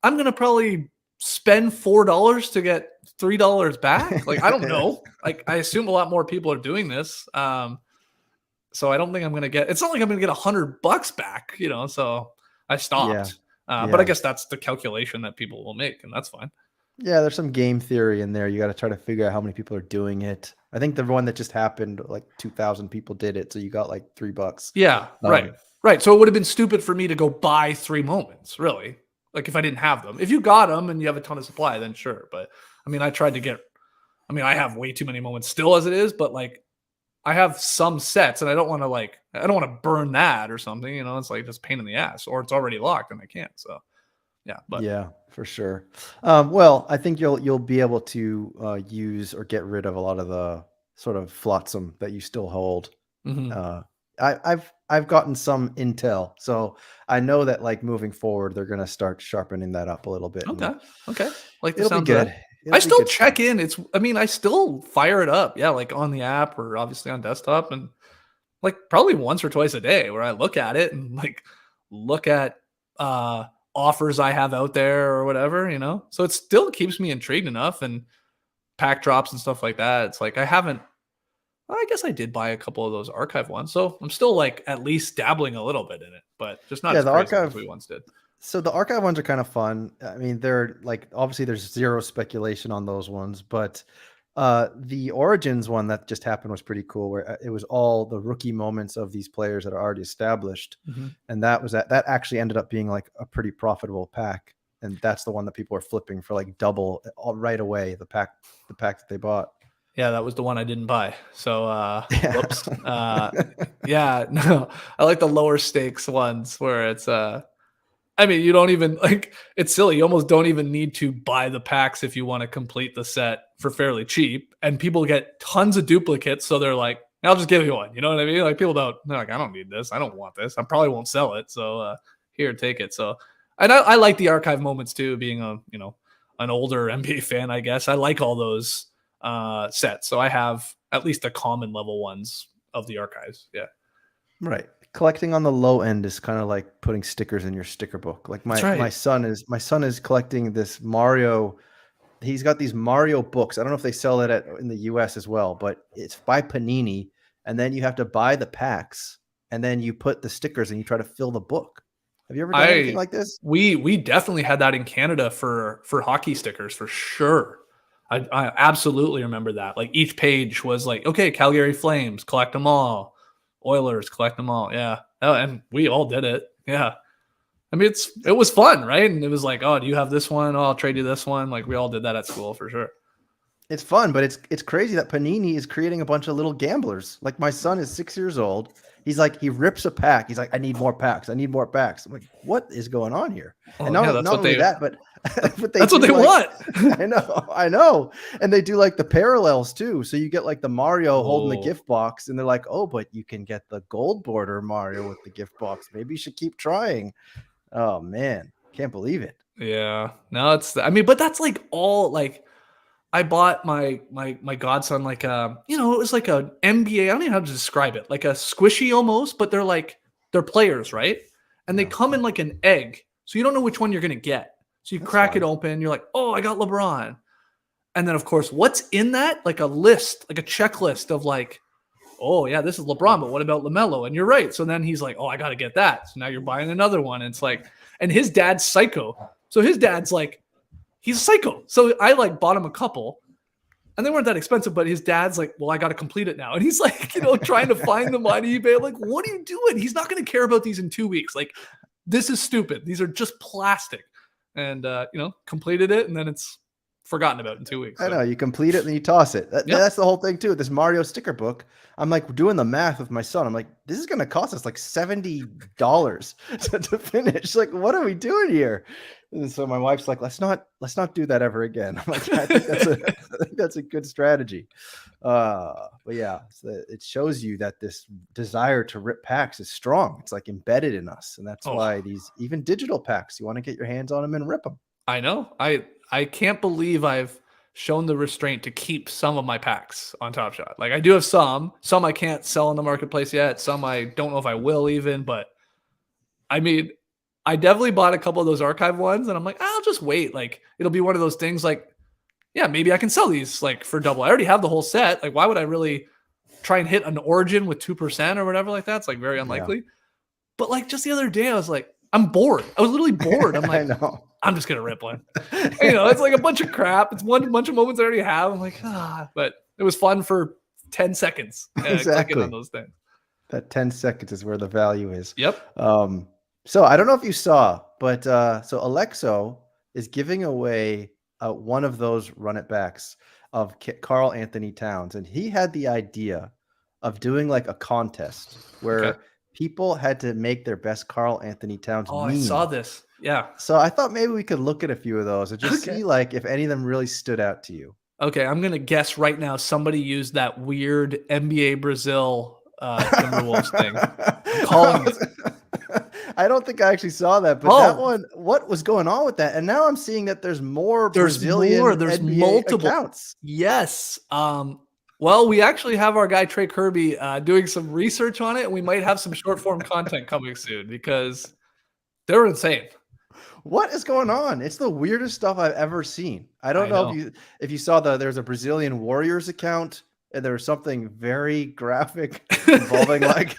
I'm going to probably spend $4 to get $3 back. Like, I don't know. Like, I assume a lot more people are doing this. So I don't think I'm going to get, it's not like I'm going to get $100 back, so I Yeah. stopped. But I Yeah. guess that's the calculation that people will make, and that's fine. Yeah, there's some game theory in there. You got to try to figure out how many people are doing it. I think the one that just happened, like 2,000 people did it, so you got like $3. Yeah, right. Right. So it would have been stupid for me to go buy 3 moments, really. Like if I didn't have them. If you got them and you have a ton of supply, then sure. But I mean, I have way too many moments still as it is, but like I have some sets and I don't want to burn that or something, it's like just pain in the ass, or it's already locked and I can't. So yeah, but Yeah, for sure. Well, I think you'll be able to use or get rid of a lot of the sort of flotsam that you still hold. mhm. Uh, I've gotten some intel, so I know that like moving forward, they're gonna start sharpening that up a little bit. Okay. And Okay. Like the it'll be sounds of good. that. It'll I be still good stuff. check in. I still fire it up. Yeah, like on the app or obviously on desktop, and like probably once or twice a day where I look at it and like look at offers I have out there or whatever, So it still keeps me intrigued enough, and pack drops and stuff like that. It's like I guess I did buy a couple of those archive ones. So I'm still like at least dabbling a little bit in it, but just not Yeah, as the crazy archive. as we once did. So the archive ones are kind of fun. I mean, they're like obviously there's zero speculation on those ones, but the Origins one that just happened was pretty cool, where it was all the rookie moments of these players that are already established, Mhm. and that actually ended up being like a pretty profitable pack, and that's the one that people are flipping for like double right away the pack that they bought. Yeah, that was the one I didn't buy. So, Yeah. whoops. Yeah, no, I like the lower stakes ones where it's, you don't even like, it's silly. You almost don't even need to buy the packs if you want to complete the set for fairly cheap. And people get tons of duplicates. So they're like, I'll just give you one. You know what I mean? Like they're like, I don't need this. I don't want this. I probably won't sell it. So, here, take it. So, and I like the archive moments too, being an older NBA fan, I guess. I like all those sets. So I have at least the common level ones of the archives. Yeah. Right. Collecting on the low end is kind of like putting stickers in your sticker book. Like That's my right. son is collecting this Mario. He's got these Mario books. I don't know if they sell it in the US as well, but it's by Panini, and then you have to buy the packs, and then you put the stickers and you try to fill the book. Have you ever done anything like this? We definitely had that in Canada for hockey stickers for sure. I absolutely remember that. Like each page was like, okay, Calgary Flames, collect them all. Oilers, collect them all. Yeah. Oh, and we all did it. Yeah. I mean, it was fun, right? And it was like, oh, do you have this one? Oh, I'll trade you this one. Like we all did that at school for sure. It's fun, but it's crazy that Panini is creating a bunch of little gamblers. Like my son is 6 years old. He's like, he rips a pack. He's like, I need more packs. I need more packs. I'm like, what is going on here? Oh, And yeah, not only that, but but that's what do, they like, want. I know. And they do like the parallels too. So you get like the Mario holding the Oh. gift box, and they're like, oh, but you can get the gold border Mario with the gift box. Maybe you should keep trying. Oh man, can't believe it. Yeah. No, but that's like all like I bought my godson like it was like a NBA. I don't even know how to describe it. Like a squishy almost, but they're players, right? And they Yeah. come in like an egg. So you don't know which one you're gonna get. So you That's crack fun. it open, you're like, oh, I got LeBron. And then of course, what's in that? Like a list, like a checklist of like, oh yeah, this is LeBron, but what about LaMelo? And you're right. So then he's like, oh, I gotta get that. So now you're buying another one. And it's like, and his dad's psycho. So his dad's like, he's psycho. So I like bought him a couple and they weren't that expensive, but his dad's like, well, I got to complete it now. And he's like, trying to find them on eBay. I'm like, what are you doing? He's not going to care about these in 2 weeks. Like, this is stupid. These are just plastic. and completed it, and then it's forgotten about in 2 weeks. I So. know, you complete it and then you toss it. Yeah. That's the whole thing too. This Mario sticker book. I'm like doing the math with my son. I'm like, this is going to cost us like $70 to finish. Like, what are we doing here? And so my wife's like, let's not do that ever again. I'm like, I think that's a good strategy. But yeah, it shows you that this desire to rip packs is strong. It's like embedded in us, and that's why these even digital packs, you want to get your hands on them and rip them. I know. I can't believe I've shown the restraint to keep some of my packs on Top Shot. Like, I do have some I can't sell in the marketplace yet. Some I don't know if I will even, but I mean, I definitely bought a couple of those archive ones, and I'm like, I'll just wait. Like, it'll be one of those things like, yeah, maybe I can sell these like for double. I already have the whole set. Like, why would I really try and hit an origin with 2% or whatever like that? It's like very unlikely. Yeah. But like just the other day, I was like, I'm bored. I was literally bored. I'm like, I know. I'm just going to rip one. It's like a bunch of crap. It's one bunch of moments I already have. I'm like, but it was fun for 10 seconds. Exactly. On those things. That 10 seconds is where the value is. Yep. So I don't know if you saw, but so Alexo is giving away one of those run it backs of Carl Anthony Towns. And he had the idea of doing like a contest where people had to make their best Carl Anthony Towns meme. I saw this. Yeah. So I thought maybe we could look at a few of those and just see like if any of them really stood out to you. Okay, I'm going to guess right now somebody used that weird NBA Brazil Timberwolves thing. I'm calling it. I don't think I actually saw that, but that one, what was going on with that? And now I'm seeing that there's Brazilian there's NBA multiple accounts. Yes. Well, we actually have our guy Trey Kirby doing some research on it, and we might have some short form content coming soon because they're insane. What is going on? It's the weirdest stuff I've ever seen. I don't know if you saw there's a Brazilian Warriors account and there was something very graphic involving like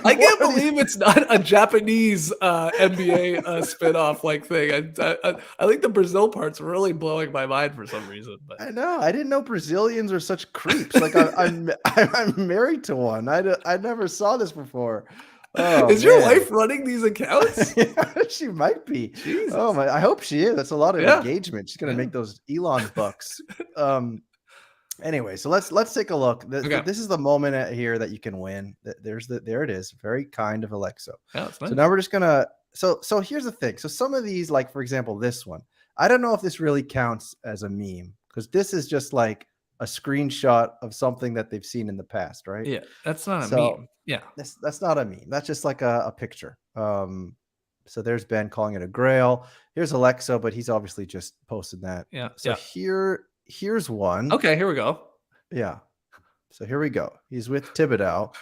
I can't believe it's not a Japanese NBA spinoff like thing. I think the Brazil part's really blowing my mind for some reason. But I know. I didn't know Brazilians are such creeps. Like I'm married to one. I never saw this before. Oh, is your wife running these accounts? Yeah, she might be. Jesus. Oh my! I hope she is. That's a lot of engagement. She's gonna make those Elon bucks. Anyway, so let's take a look. This is the moment here that you can win. There it is. Very kind of Alexo. Yeah, that's nice. So now we're just gonna. So here's the thing. So some of these, like for example, this one, I don't know if this really counts as a meme because this is just like a screenshot of something that they've seen in the past, right? Yeah, that's not a meme. Yeah, that's not a meme. That's just like a picture. So there's Ben calling it a grail. Here's Alexo, but he's obviously just posted that. Yeah. So here's one. Okay, here we go. Yeah. So here we go. He's with Thibodeau.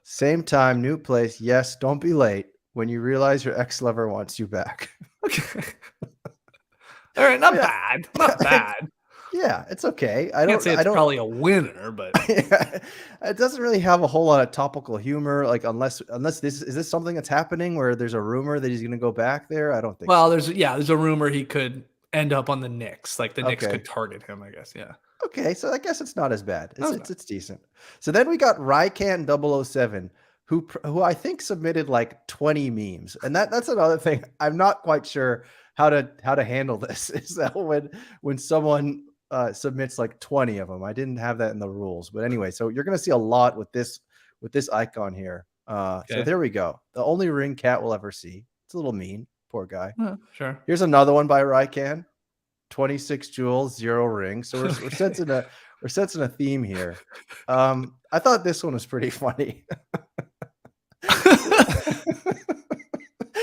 Same time, new place. Yes, don't be late when you realize your ex-lover wants you back. Okay. All right, not bad. Not bad. Yeah, it's okay. I don't say it's probably a winner, but it doesn't really have a whole lot of topical humor. Like unless is this something that's happening where there's a rumor that he's going to go back there? I don't think. Well, there's a rumor he could end up on the Knicks. Like the Knicks could target him, I guess. Yeah. Okay, so I guess it's not as bad. It's decent. So then we got Rycan 007, who I think submitted like 20 memes, and that's another thing. I'm not quite sure how to handle this. Is that when someone submits like 20 of them. I didn't have that in the rules, but anyway, so you're going to see a lot with this icon here. So there we go. The only ring Cat will ever see. It's a little mean, poor guy. Sure. Here's another one by Rycan. 26 jewels, 0 rings. So we're sensing a theme here. I thought this one was pretty funny.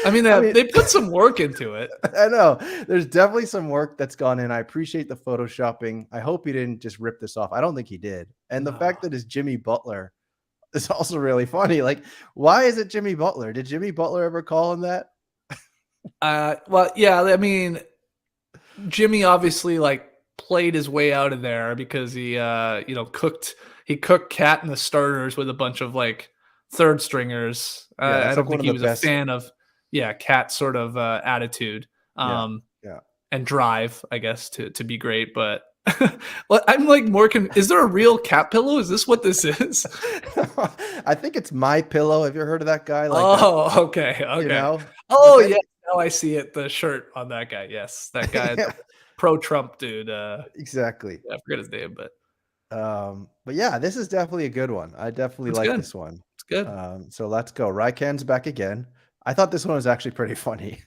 I mean, they put some work into it. I know. There's definitely some work that's gone in. I appreciate the photoshopping. I hope he didn't just rip this off. I don't think he did. And the fact that it's Jimmy Butler is also really funny. Like, why is it Jimmy Butler? Did Jimmy Butler ever call him that? Well, yeah. I mean, Jimmy obviously like played his way out of there because he cooked Cat in the starters with a bunch of like third stringers. I don't think he was a fan of Cat's sort of attitude and drive, I guess, to be great. But I'm like is there a real cat pillow? Is this what this is? I think it's My Pillow. Have you ever heard of that guy? Like okay. You know? Oh yeah, Now I see it. The shirt on that guy. Yes, that guy, Yeah, the pro-Trump dude. exactly. I forget his name, but But yeah, this is definitely a good one. I definitely it's like good. this one. It's good. So let's go. Raikan's back again. I thought this one was actually pretty funny.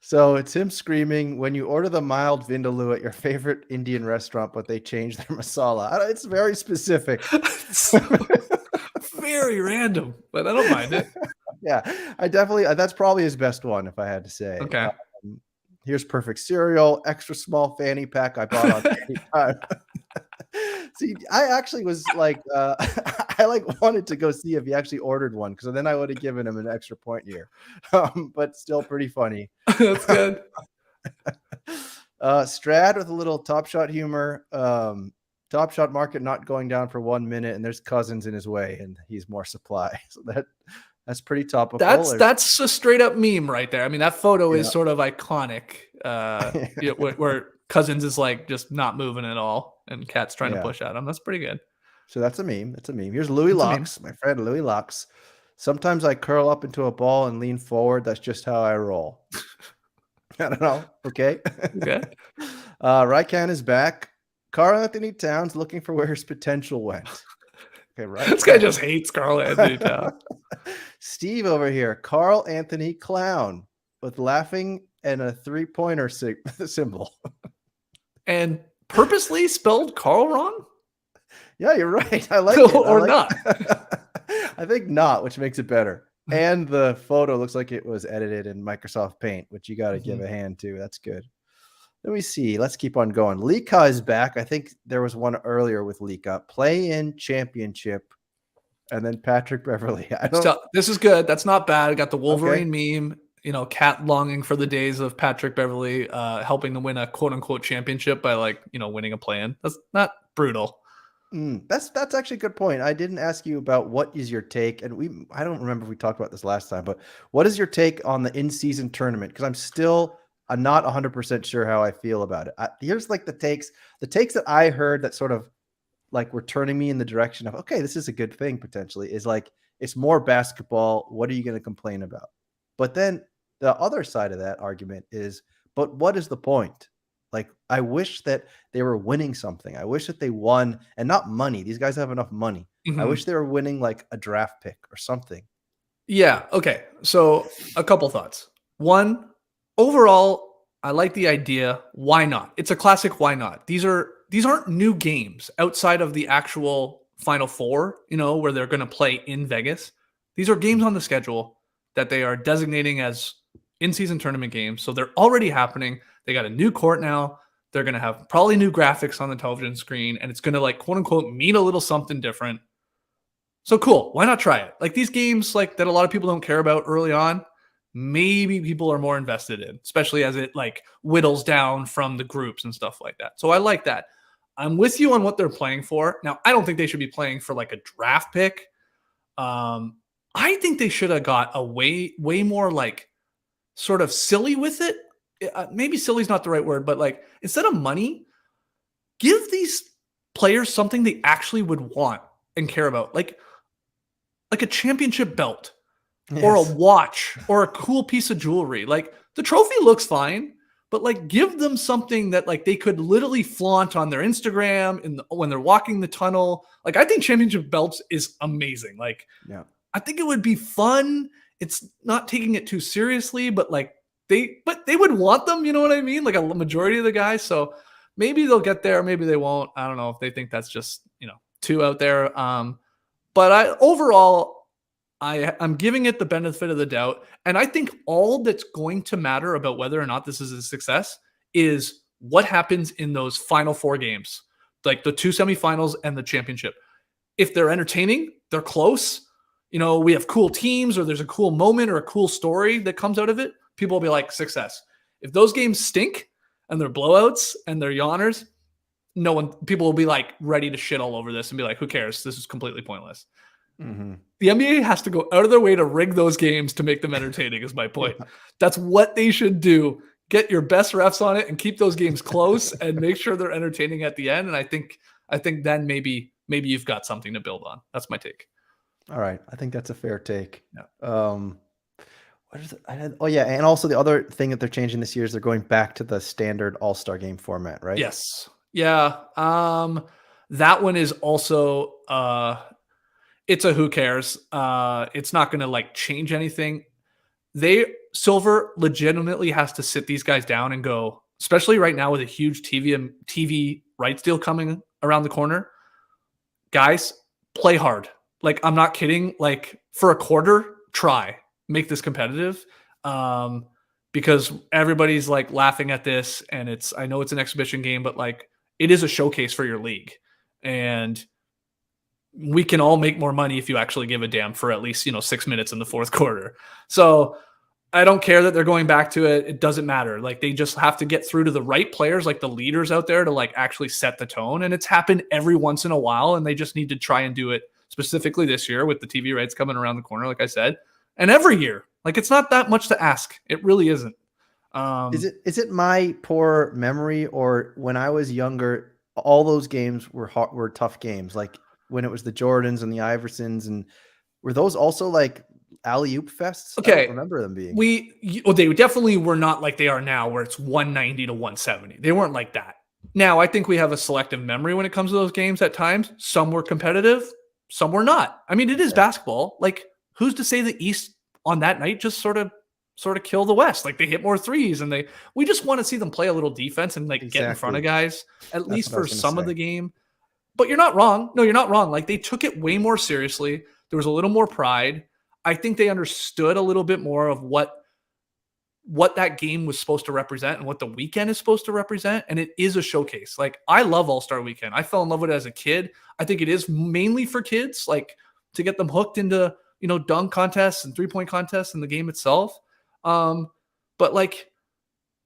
So it's him screaming when you order the mild vindaloo at your favorite Indian restaurant, but they change their masala. It's very specific. It's so very random, but I don't mind it. Yeah, I definitely that's probably his best one if I had to say. Okay. Here's perfect cereal, extra small fanny pack I bought on Anytime. See, I actually was like, I like wanted to go see if he actually ordered one because then I would have given him an extra point here. But still pretty funny. That's good. Strad with a little Top Shot humor. Top Shot market not going down for 1 minute, and there's Cousins in his way, and he's more supply. So that's pretty topical. That's a straight up meme right there. I mean, that photo is Yeah. sort of iconic. Where Cousins is like just not moving at all, and Cat's trying to Yeah. push at him. That's pretty good. So that's a meme. That's a meme. Here's Louis That's a meme. Locks, my friend Louis Locks. Sometimes I curl up into a ball and lean forward. That's just how I roll. I don't know. Okay. Okay. Raikan is back. Carl Anthony Towns looking for where his potential went. Okay, right. This guy just hates Carl Anthony Towns. Steve over here. Carl Anthony Clown with laughing and a 3-pointer symbol. And purposely spelled Carl wrong? Yeah, you're right. I like it. Or not. I think not, which makes it better. And the photo looks like it was edited in Microsoft Paint, which you got to give a hand to. That's good. Let me see. Let's keep on going. Lika is back. I think there was one earlier with Lika. Play-in championship. And then Patrick Beverly. This is good. That's not bad. I got the Wolverine meme. Cat longing for the days of Patrick Beverly helping to win a quote-unquote championship by winning a play-in. That's not brutal. That's actually a good point. I didn't ask you about what is your take, and I don't remember if we talked about this last time, but what is your take on the in-season tournament? Because I'm not 100% sure how I feel about it. Here's like the takes that I heard that sort of like were turning me in the direction of, okay, this is a good thing potentially, is like, it's more basketball. What are you going to complain about? But then the other side of that argument is, but what is the point? Like, I wish that they were winning something. I wish that they won, and not money. These guys have enough money. I wish they were winning like a draft pick or something. Yeah. Okay. So a couple thoughts. One, overall, I like the idea. Why not? It's a classic why not. These aren't new games outside of the actual Final Four, where they're going to play in Vegas. These are games on the schedule that they are designating as in-season tournament games. So they're already happening. They got a new court now. They're going to have probably new graphics on the television screen, and it's going to like quote unquote mean a little something different. So cool. Why not try it? Like these games like that a lot of people don't care about early on, maybe people are more invested in, especially as it like whittles down from the groups and stuff like that. So I like that. I'm with you on what they're playing for. Now, I don't think they should be playing for like a draft pick. I think they should have got a way more like sort of silly with it. Maybe silly is not the right word, but like instead of money, give these players something they actually would want and care about, like a championship belt or a watch or a cool piece of jewelry. Like the trophy looks fine, but like give them something that like they could literally flaunt on their Instagram when they're walking the tunnel. Like I think championship belts is amazing. Like, yeah, I think it would be fun. It's not taking it too seriously, but like they would want them. You know what I mean? Like a majority of the guys. So maybe they'll get there. Maybe they won't. I don't know if they think that's just, too out there. But overall, I'm giving it the benefit of the doubt. And I think all that's going to matter about whether or not this is a success is what happens in those final four games, like the two semifinals and the championship. If they're entertaining, they're close, we have cool teams or there's a cool moment or a cool story that comes out of it, people will be like, success. If those games stink and they're blowouts and they're yawners, people will be like ready to shit all over this and be like, who cares? This is completely pointless. Mm-hmm. The NBA has to go out of their way to rig those games to make them entertaining is my point. That's what they should do. Get your best refs on it and keep those games close and make sure they're entertaining at the end. And I think then maybe you've got something to build on. That's my take. All right. I think that's a fair take. Yeah. what is it? Oh yeah, and also the other thing that they're changing this year is they're going back to the standard All-Star game format, right? Yes. Yeah. That one is also it's a who cares. It's not gonna like change anything. Silver legitimately has to sit these guys down and go, especially right now with a huge TV rights deal coming around the corner. Guys, play hard. Like, I'm not kidding. Like, for a quarter, try make this competitive. Because everybody's like laughing at this, and I know it's an exhibition game, but like it is a showcase for your league. And we can all make more money if you actually give a damn for at least, 6 minutes in the fourth quarter. So I don't care that they're going back to it. It doesn't matter. Like, they just have to get through to the right players, like the leaders out there, to like actually set the tone. And it's happened every once in a while, and they just need to try and do it specifically this year with the TV rights coming around the corner, like I said, and every year. Like, it's not that much to ask. It really isn't. Is it my poor memory, or when I was younger, all those games were tough games? Like when it was the Jordans and the Iversons, and were those also like alley-oop fests? Okay. I don't remember them being. They definitely were not like they are now, where it's 190 to 170. They weren't like that. Now, I think we have a selective memory when it comes to those games at times. Some were competitive, some were not. I mean, it is basketball. Like, who's to say the East on that night just sort of kill the West? Like, they hit more threes, and we just want to see them play a little defense and like get in front of guys, at least for some of the game. But you're not wrong. No, you're not wrong. Like, they took it way more seriously. There was a little more pride. I think they understood a little bit more of what that game was supposed to represent and what the weekend is supposed to represent. And it is a showcase. Like, I love All-Star Weekend. I fell in love with it as a kid. I think it is mainly for kids, like to get them hooked into, dunk contests and 3-point contests and the game itself. But like,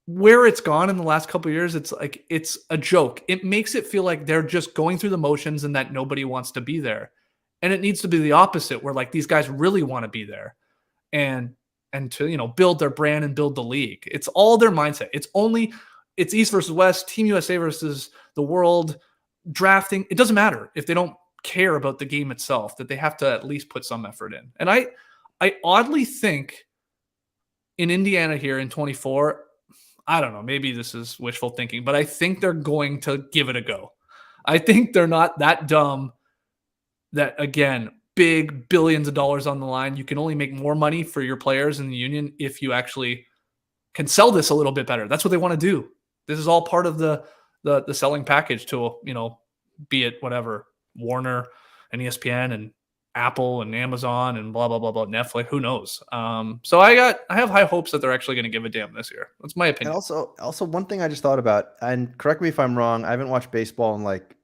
where it's gone in the last couple of years, it's like, it's a joke. It makes it feel like they're just going through the motions and that nobody wants to be there. And it needs to be the opposite, where like these guys really want to be there and to, build their brand and build the league. It's all their mindset. It's East versus West, Team USA versus the world, drafting. It doesn't matter if they don't care about the game itself, that they have to at least put some effort in. And I oddly think in Indiana here in 24, I don't know, maybe this is wishful thinking, but I think they're going to give it a go. I think they're not that dumb that, again, big billions of dollars on the line. You can only make more money for your players in the union if you actually can sell this a little bit better. That's what they want to do. This is all part of the selling package to, be it whatever, Warner and ESPN and Apple and Amazon and blah, blah, blah, blah, Netflix, who knows? So I have high hopes that they're actually going to give a damn this year. That's my opinion. And also one thing I just thought about, and correct me if I'm wrong, I haven't watched baseball in like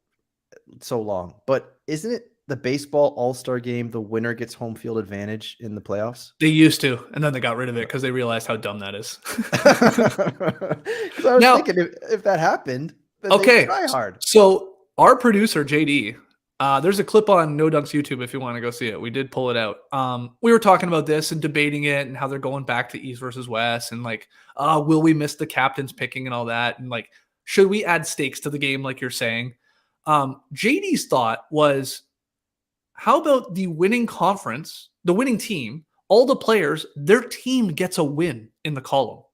so long, but isn't it the baseball All-Star game, the winner gets home field advantage in the playoffs? They used to, and then they got rid of it because they realized how dumb that is. So I was thinking, if that happened, then they'd try hard. So our producer, JD, there's a clip on No Dunks YouTube if you want to go see it. We did pull it out. We were talking about this and debating it and how they're going back to East versus West, and like, will we miss the captains picking and all that? And like, should we add stakes to the game like you're saying? JD's thought was, how about the winning conference, the winning team, all the players, their team gets a win in the column.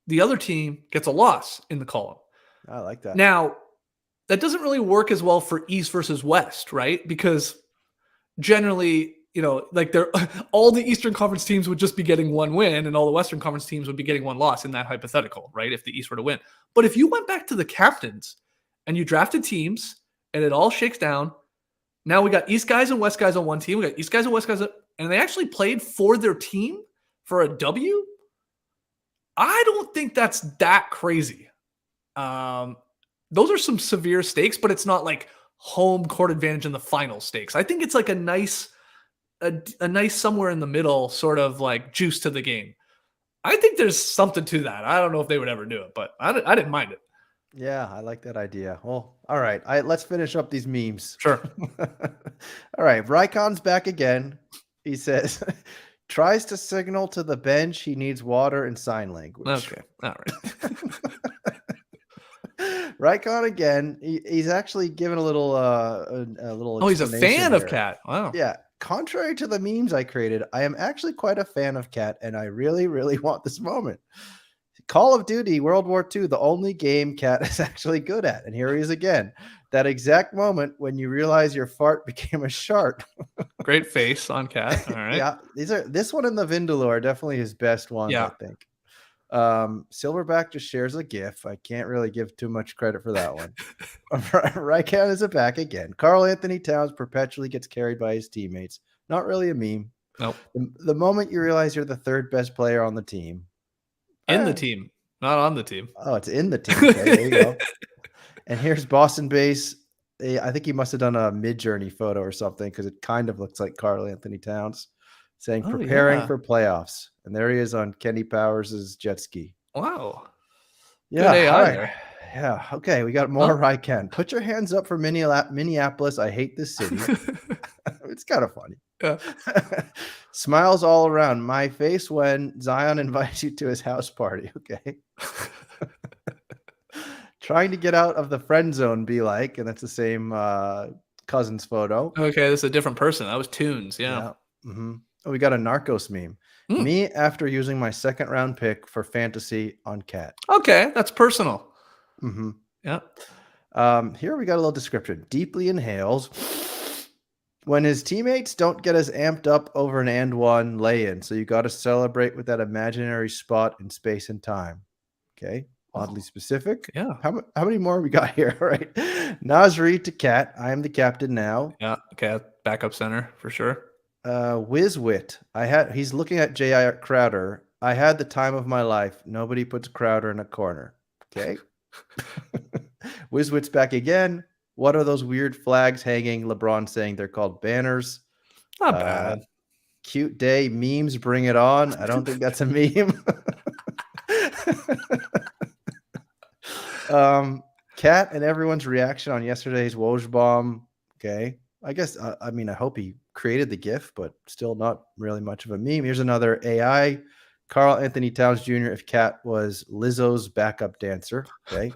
The other team gets a loss in the column. I like that. Now, that doesn't really work as well for East versus West, right? Because generally, like all the Eastern Conference teams would just be getting one win, and all the Western Conference teams would be getting one loss in that hypothetical, right? If the East were to win. But if you went back to the captains and you drafted teams and it all shakes down, now we got East guys and West guys on one team. We got East guys and West guys, and they actually played for their team for a W. I don't think that's that crazy. Those are some severe stakes, but it's not like home court advantage in the final stakes. I think it's like a nice somewhere in the middle sort of like juice to the game. I think there's something to that. I don't know if they would ever do it, but I didn't mind it. Yeah, I like that idea. Well, all right. Let's finish up these memes. Sure. All right. Raikon's back again. He says, tries to signal to the bench he needs water and sign language. Okay. All right. Raikon again. He's actually given a little Oh, he's a fan of Cat. Wow. Yeah. Contrary to the memes I created, I am actually quite a fan of Cat, and I really, really want this moment. Call of Duty World War II, the only game Cat is actually good at. And here he is again. That exact moment when you realize your fart became a shart. Great face on Cat. All right. Yeah, this one and the Vindaloo are definitely his best ones, Yeah. I think. Silverback just shares a GIF. I can't really give too much credit for that one. Raikkonen is back again. Carl Anthony Towns perpetually gets carried by his teammates. Not really a meme. Nope. The moment you realize you're the third best player on the team. In the team, not on the team. Oh, it's in the team. Okay, there you go. And here's Boston Base. I think he must have done a mid-journey photo or something because it kind of looks like Carl Anthony Towns saying preparing for playoffs. And there he is on Kenny Powers' jet ski. Wow. Yeah. Good AI there. Yeah. Okay. We got more Raikkonen. Put your hands up for Minneapolis. I hate this city. It's kind of funny. Yeah. Smiles all around. My face when Zion invites you to his house party. Okay. Trying to get out of the friend zone, be like, and that's the same Cousins photo. Okay, this is a different person. That was Tunes. Yeah. Mm-hmm. Oh, we got a Narcos meme. Me after using my second round pick for fantasy on Cat. Okay, that's personal. Mm-hmm. Yeah. Here we got a little description. Deeply inhales. When his teammates don't get as amped up over an and one lay-in, so you got to celebrate with that imaginary spot in space and time. Okay. Oddly specific. Yeah. How many more we got here? All right. Nasri to Cat. I am the captain now. Yeah. Okay. Backup center for sure. Wizwit. He's looking at J.I. Crowder. I had the time of my life. Nobody puts Crowder in a corner. Okay. Wizwit's back again. What are those weird flags hanging? LeBron saying they're called banners. Not bad. Cute day. Memes, bring it on. I don't think that's a meme. Cat and everyone's reaction on yesterday's Woj bomb. Okay. I guess, I hope he created the GIF, but still not really much of a meme. Here's another AI. Carl Anthony Towns Jr. if Cat was Lizzo's backup dancer. Okay.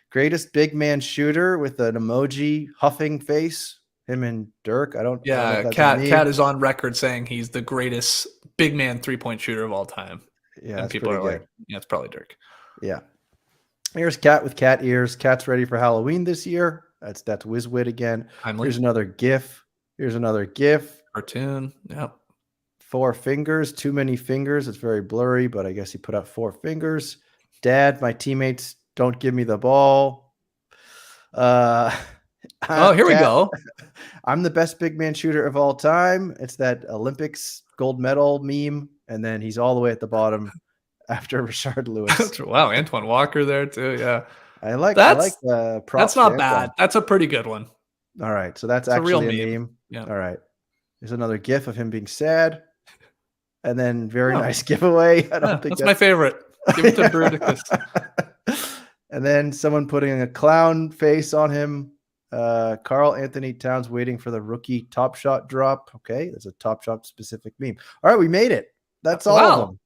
Greatest big man shooter with an emoji huffing face. Him and Dirk. I don't know if Cat is on record saying he's the greatest big man 3-point shooter of all time. Yeah, and people are like, yeah, it's probably Dirk. Yeah. Here's Cat with cat ears. Cat's ready for Halloween this year. That's Wizwit again. Here's another GIF. Here's another GIF. Cartoon. Yep. 4 fingers. Too many fingers. It's very blurry, but I guess he put out 4 fingers. Dad, my teammates don't give me the ball. Here we go. I'm the best big man shooter of all time. It's that Olympics gold medal meme. And then he's all the way at the bottom after Rashard Lewis. Wow, Antoine Walker there too. Yeah. I like the prop. That's not bad. That's a pretty good one. All right. So that's actually a meme. Yeah. All right. There's another GIF of him being sad. And then very nice giveaway. I don't think that's my favorite. Give it to Bruticus. And then someone putting a clown face on him. Carl Anthony Towns waiting for the rookie Top Shot drop. Okay, there's a Top Shot specific meme. All right, we made it. That's all of them.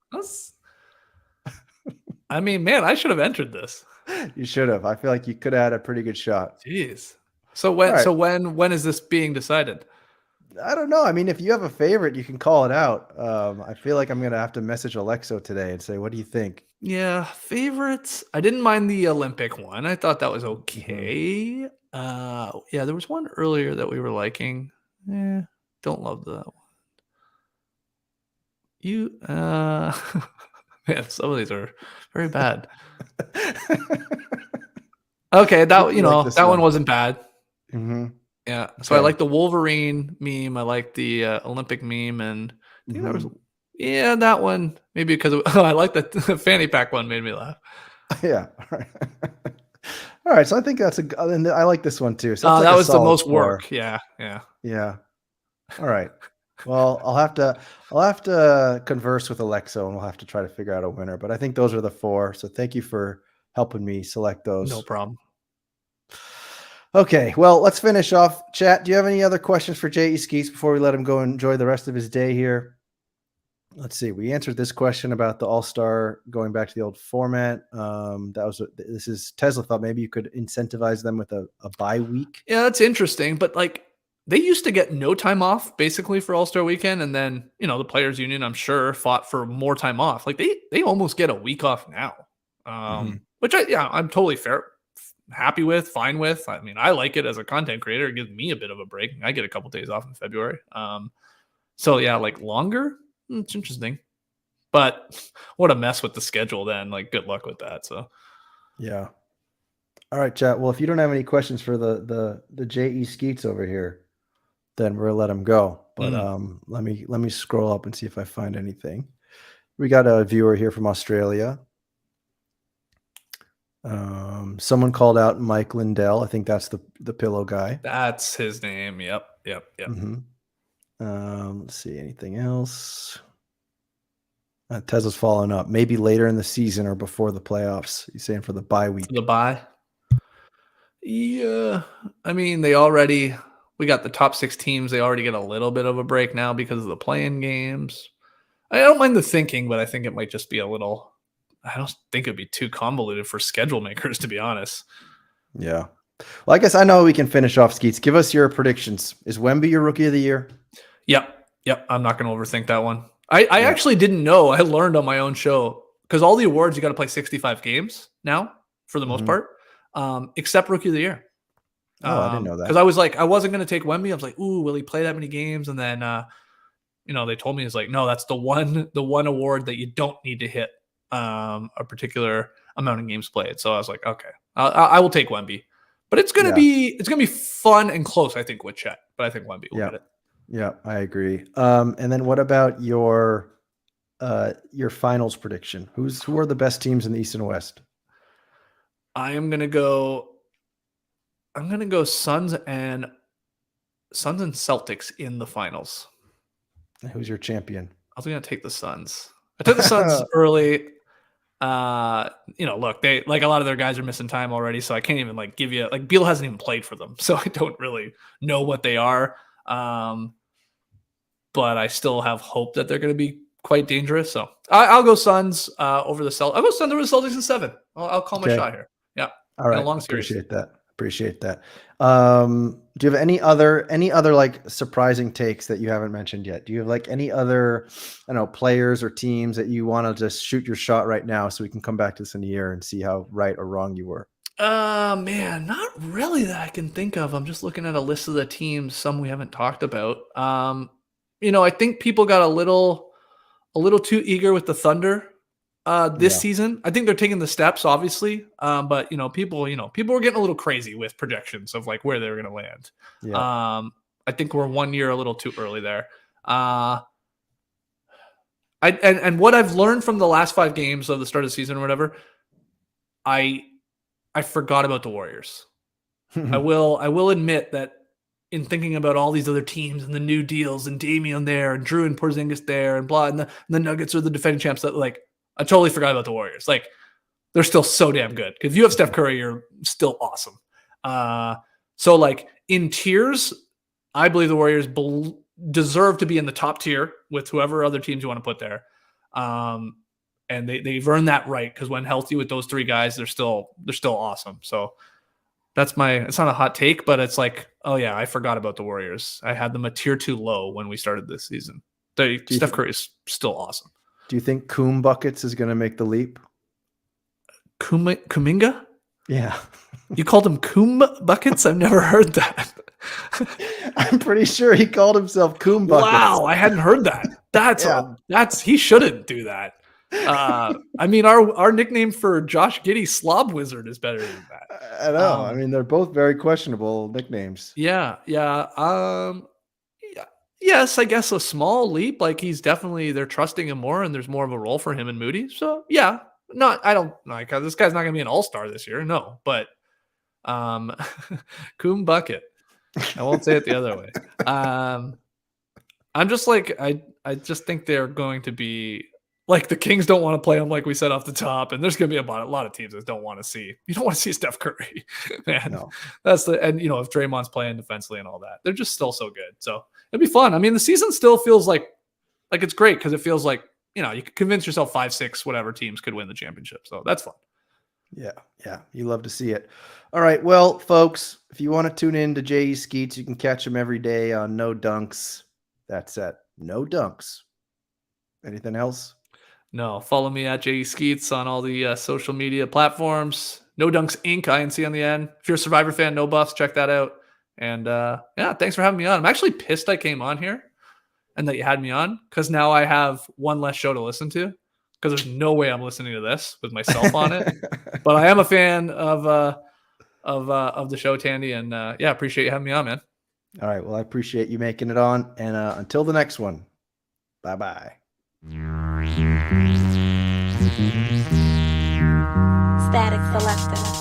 Man, I should have entered this. You should have. I feel like you could have had a pretty good shot. Jeez. So when is this being decided? I don't know. If you have a favorite, you can call it out. I feel like I'm going to have to message Alexo today and say, what do you think? Yeah, favorites. I didn't mind the Olympic one. I thought that was okay. Yeah, there was one earlier that we were liking. Don't love that one. Man, some of these are very bad. Okay, that one wasn't bad. Mm-hmm. Yeah, so I like the Wolverine meme. I like the Olympic meme, and I think there was that one maybe because I like the fanny pack one made me laugh. Yeah. All right. So I think and I like this one too. So that was the most work. Yeah. All right. Well, I'll have to converse with Alexo and we'll have to try to figure out a winner. But I think those are the 4. So thank you for helping me select those. No problem. Okay, well, let's finish off. Chat, do you have any other questions for J.E. Skeets before we let him go and enjoy the rest of his day here? Let's see. We answered this question about the All-Star going back to the old format. Tesla thought maybe you could incentivize them with a bye week. Yeah, that's interesting. But they used to get no time off basically for All-Star weekend. And then, the players union, I'm sure, fought for more time off. Like they almost get a week off now. Which I'm totally happy with, fine with. I mean, I like it as a content creator. It gives me a bit of a break. I get a couple days off in February. So yeah, like longer, it's interesting. But what a mess with the schedule then. Like, good luck with that. So yeah. All right, chat. Well, if you don't have any questions for the JE Skeets over here, then we'll let them go. But let me scroll up and see if I find anything. We got a viewer here from Australia. Someone called out Mike Lindell. I think that's the pillow guy. That's his name. Yep. Let's see, anything else? Tesla's following up. Maybe later in the season or before the playoffs. He's saying for the bye week. The bye. Yeah. I mean, we got the top 6 teams. They already get a little bit of a break now because of the play-in games. I don't mind the thinking, but I think it might just be I don't think it'd be too convoluted for schedule makers, to be honest. Yeah. Well, I guess I know we can finish off, Skeets. Give us your predictions. Is Wemby your rookie of the year? Yep. I'm not going to overthink that one. I actually didn't know. I learned on my own show because all the awards, you got to play 65 games now for the most part, except rookie of the year. I didn't know that. Because I was like, I wasn't going to take Wemby. I was like, ooh, will he play that many games? And then, they told me, it's like, no, that's the one award that you don't need to hit a particular amount of games played. So I was like, okay, I will take Wemby. But it's gonna be fun and close, I think, with Chet. But I think Wemby will get it. Yeah, I agree. And then what about your finals prediction? Who are the best teams in the East and West? I'm gonna go Suns and Celtics in the finals. Who's your champion? I was gonna take the Suns. I took the Suns early. Look, they like a lot of their guys are missing time already, so I can't even give you Beal hasn't even played for them, so I don't really know what they are. But I still have hope that they're going to be quite dangerous. So I'll go Suns over the Celtics. I'll go Suns over the Celtics in 7. I'll call my shot here. Yeah. All right. A long series. Appreciate that. Do you have any other surprising takes that you haven't mentioned yet? Do you have any other, players or teams that you want to just shoot your shot right now so we can come back to this in a year and see how right or wrong you were? Man, not really that I can think of. I'm just looking at a list of the teams, some we haven't talked about. I think people got a little too eager with the Thunder this season. I think they're taking the steps, obviously. But people were getting a little crazy with projections of where they were going to land. Yeah. I think we're 1 year a little too early there. And what I've learned from the last 5 games of the start of the season or whatever, I forgot about the Warriors. I will admit that in thinking about all these other teams and the new deals and Damian there and Drew and Porzingis there and blah, and the Nuggets are the defending champs, that I totally forgot about the Warriors. They're still so damn good. If you have Steph Curry, you're still awesome. So in tiers, I believe the Warriors deserve to be in the top tier with whoever other teams you want to put there. And they've earned that right because when healthy with those 3 guys, they're still awesome. So it's not a hot take, but it's oh yeah, I forgot about the Warriors. I had them a tier 2 low when we started this season. Steph Curry is still awesome. Do you think Coom Buckets is going to make the leap? Kuminga? Yeah. You called him Coom Buckets? I've never heard that. I'm pretty sure he called himself Coom Buckets. Wow, I hadn't heard that. He shouldn't do that. I mean, our nickname for Josh Giddey, Slob Wizard, is better than that. I know. I mean, they're both very questionable nicknames. Yeah. Yes, I guess a small leap. They're trusting him more, and there's more of a role for him and Moody. So yeah, I don't this guy's not going to be an all-star this year. No, but Coom Bucket. I won't say it the other way. I'm just I just think they're going to be the Kings don't want to play him like we said off the top, and there's going to be a lot of teams that don't want to see. You don't want to see Steph Curry, man. No. That's and if Draymond's playing defensively and all that, they're just still so good. So it'd be fun. I mean, the season still feels like it's great because it feels you can convince yourself 5, 6, whatever teams could win the championship. So that's fun. Yeah, you love to see it. All right, well, folks, if you want to tune in to J.E. Skeets, you can catch him every day on No Dunks. That's at No Dunks. Anything else? No, follow me at JSkeets on all the social media platforms. No Dunks Inc. INC on the end. If you're a Survivor fan, no buffs, check that out. And yeah, thanks for having me on. I'm actually pissed I came on here and that you had me on because now I have one less show to listen to because there's no way I'm listening to this with myself on it. But I am a fan of the show, Tandy, and yeah, appreciate you having me on, man. All right, well, I appreciate you making it on. And until the next one, bye-bye. Static Selector.